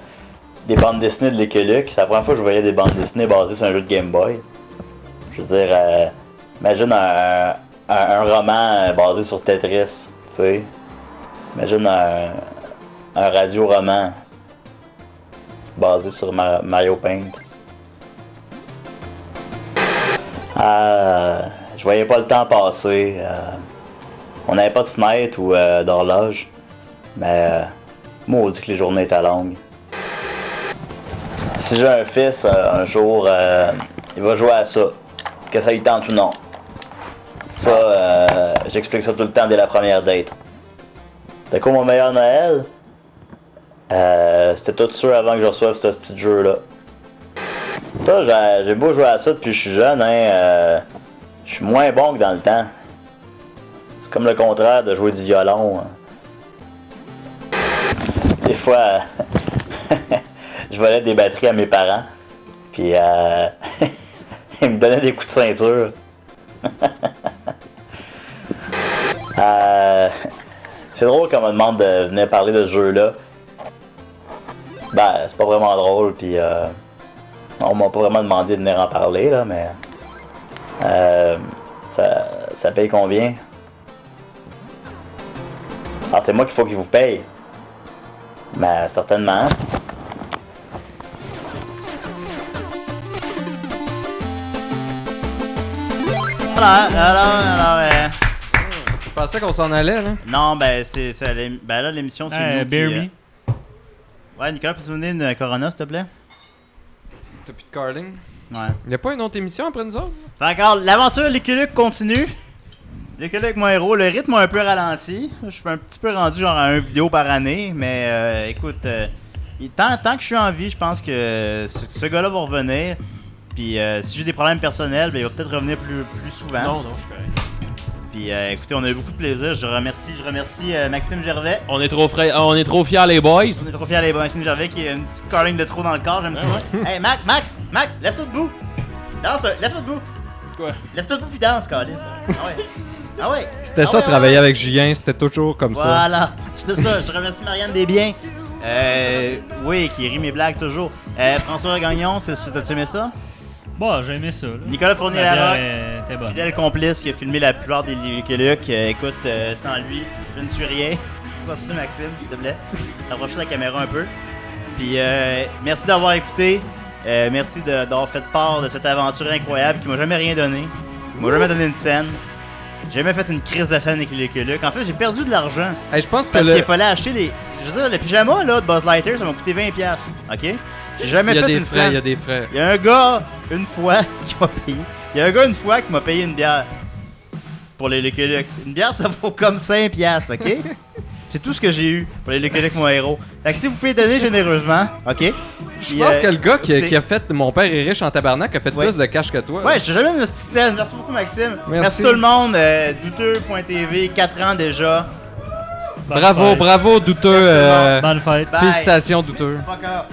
bandes dessinées de Lucky Luke. C'est la première fois que je voyais des bandes dessinées basées sur un jeu de Game Boy. Je veux dire, imagine un roman basé sur Tetris, tu sais. Imagine un radio-roman basé sur Mario Paint. Je voyais pas le temps passer. On n'avait pas de fenêtre ou d'horloge. Mais maudit que les journées étaient longues. Si j'ai un fils, un jour, il va jouer à ça. Que ça lui tente ou non. Ça, j'explique ça tout le temps dès la première date. C'était quoi mon meilleur Noël? C'était tout sûr avant que je reçoive ce petit jeu-là. Ça, j'ai beau jouer à ça depuis que je suis jeune, hein. Je suis moins bon que dans le temps. C'est comme le contraire de jouer du violon. Des fois, je volais des batteries à mes parents. Puis, ils me donnaient des coups de ceinture. C'est drôle qu'on me demande de venir parler de ce jeu-là. Ben, c'est pas vraiment drôle, puis on m'a pas vraiment demandé de venir en parler, là, mais ça paye combien? Ah, c'est moi qu'il faut qu'il vous paye. Ben, certainement. Alors, Je pensais qu'on s'en allait, là. Non, ben, ben là, l'émission, c'est nous Bear qui... Me. Ouais, Nicolas, peux-tu nous donner une Corona, s'il te plaît? T'as plus de Carling? Ouais. Y'a pas une autre émission après nous autres? Fait encore, l'aventure Lucky Luke continue. Lucky Luke, mon héros, le rythme a un peu ralenti. Je suis un petit peu rendu genre à 1 vidéo par année, mais écoute, tant que je suis en vie, je pense que ce gars-là va revenir. Puis si j'ai des problèmes personnels, ben, il va peut-être revenir plus souvent. Non, je suis correct. Puis écoutez, on a eu beaucoup de plaisir. Je remercie Maxime Gervais. On est trop fiers les boys. On est trop fiers les boys. Maxime Gervais qui a une petite carling de trop dans le corps, j'aime ça. Hey Max, lève-toi debout. Danse, lève-toi debout. Quoi? Lève-toi debout puis danse, Calis. Ah ouais. C'était ça, travailler avec Julien, c'était toujours comme ça. Voilà, c'était ça. Je remercie Marianne Desbiens. Oui, qui rit mes blagues toujours. François Gagnon, t'as-tu aimé ça? Bon, j'ai aimé ça. Là. Nicolas Fournier-Larocque, t'es bon. fidèle complice qui a filmé la plupart des Lucky Luke. Écoute, sans lui, je ne suis rien. Continue Maxime, s'il te plaît. Rapproche la caméra un peu. Puis merci d'avoir écouté. Merci d'avoir fait part de cette aventure incroyable qui m'a jamais rien donné. Il m'a jamais donné une scène. J'ai jamais fait une crise de scène avec les Lucky Luke. En fait, j'ai perdu de l'argent. Hey, je pense que parce qu'il fallait acheter les... Je veux dire, le pyjama là, de Buzz Lightyear, ça m'a coûté 20$. OK? J'ai jamais fait une scène. Il y a des frais. Il y a un gars, une fois, qui m'a payé. Il y a un gars, une fois, qui m'a payé une bière. Pour les Lucky Luke. Une bière, ça vaut comme 5$, OK? C'est tout ce que j'ai eu pour les Lucky Luke, mon héros. Fait que si vous pouvez donner généreusement, OK? Je pense que le gars qui a fait Mon père est riche en tabarnak a fait plus de cash que toi. Ouais, j'ai jamais une petite scène. Merci beaucoup, Maxime. Merci tout le monde. Douteux.tv, 4 ans déjà. Bravo, douteux. Bonne fête. Félicitations, douteux. Fuck off.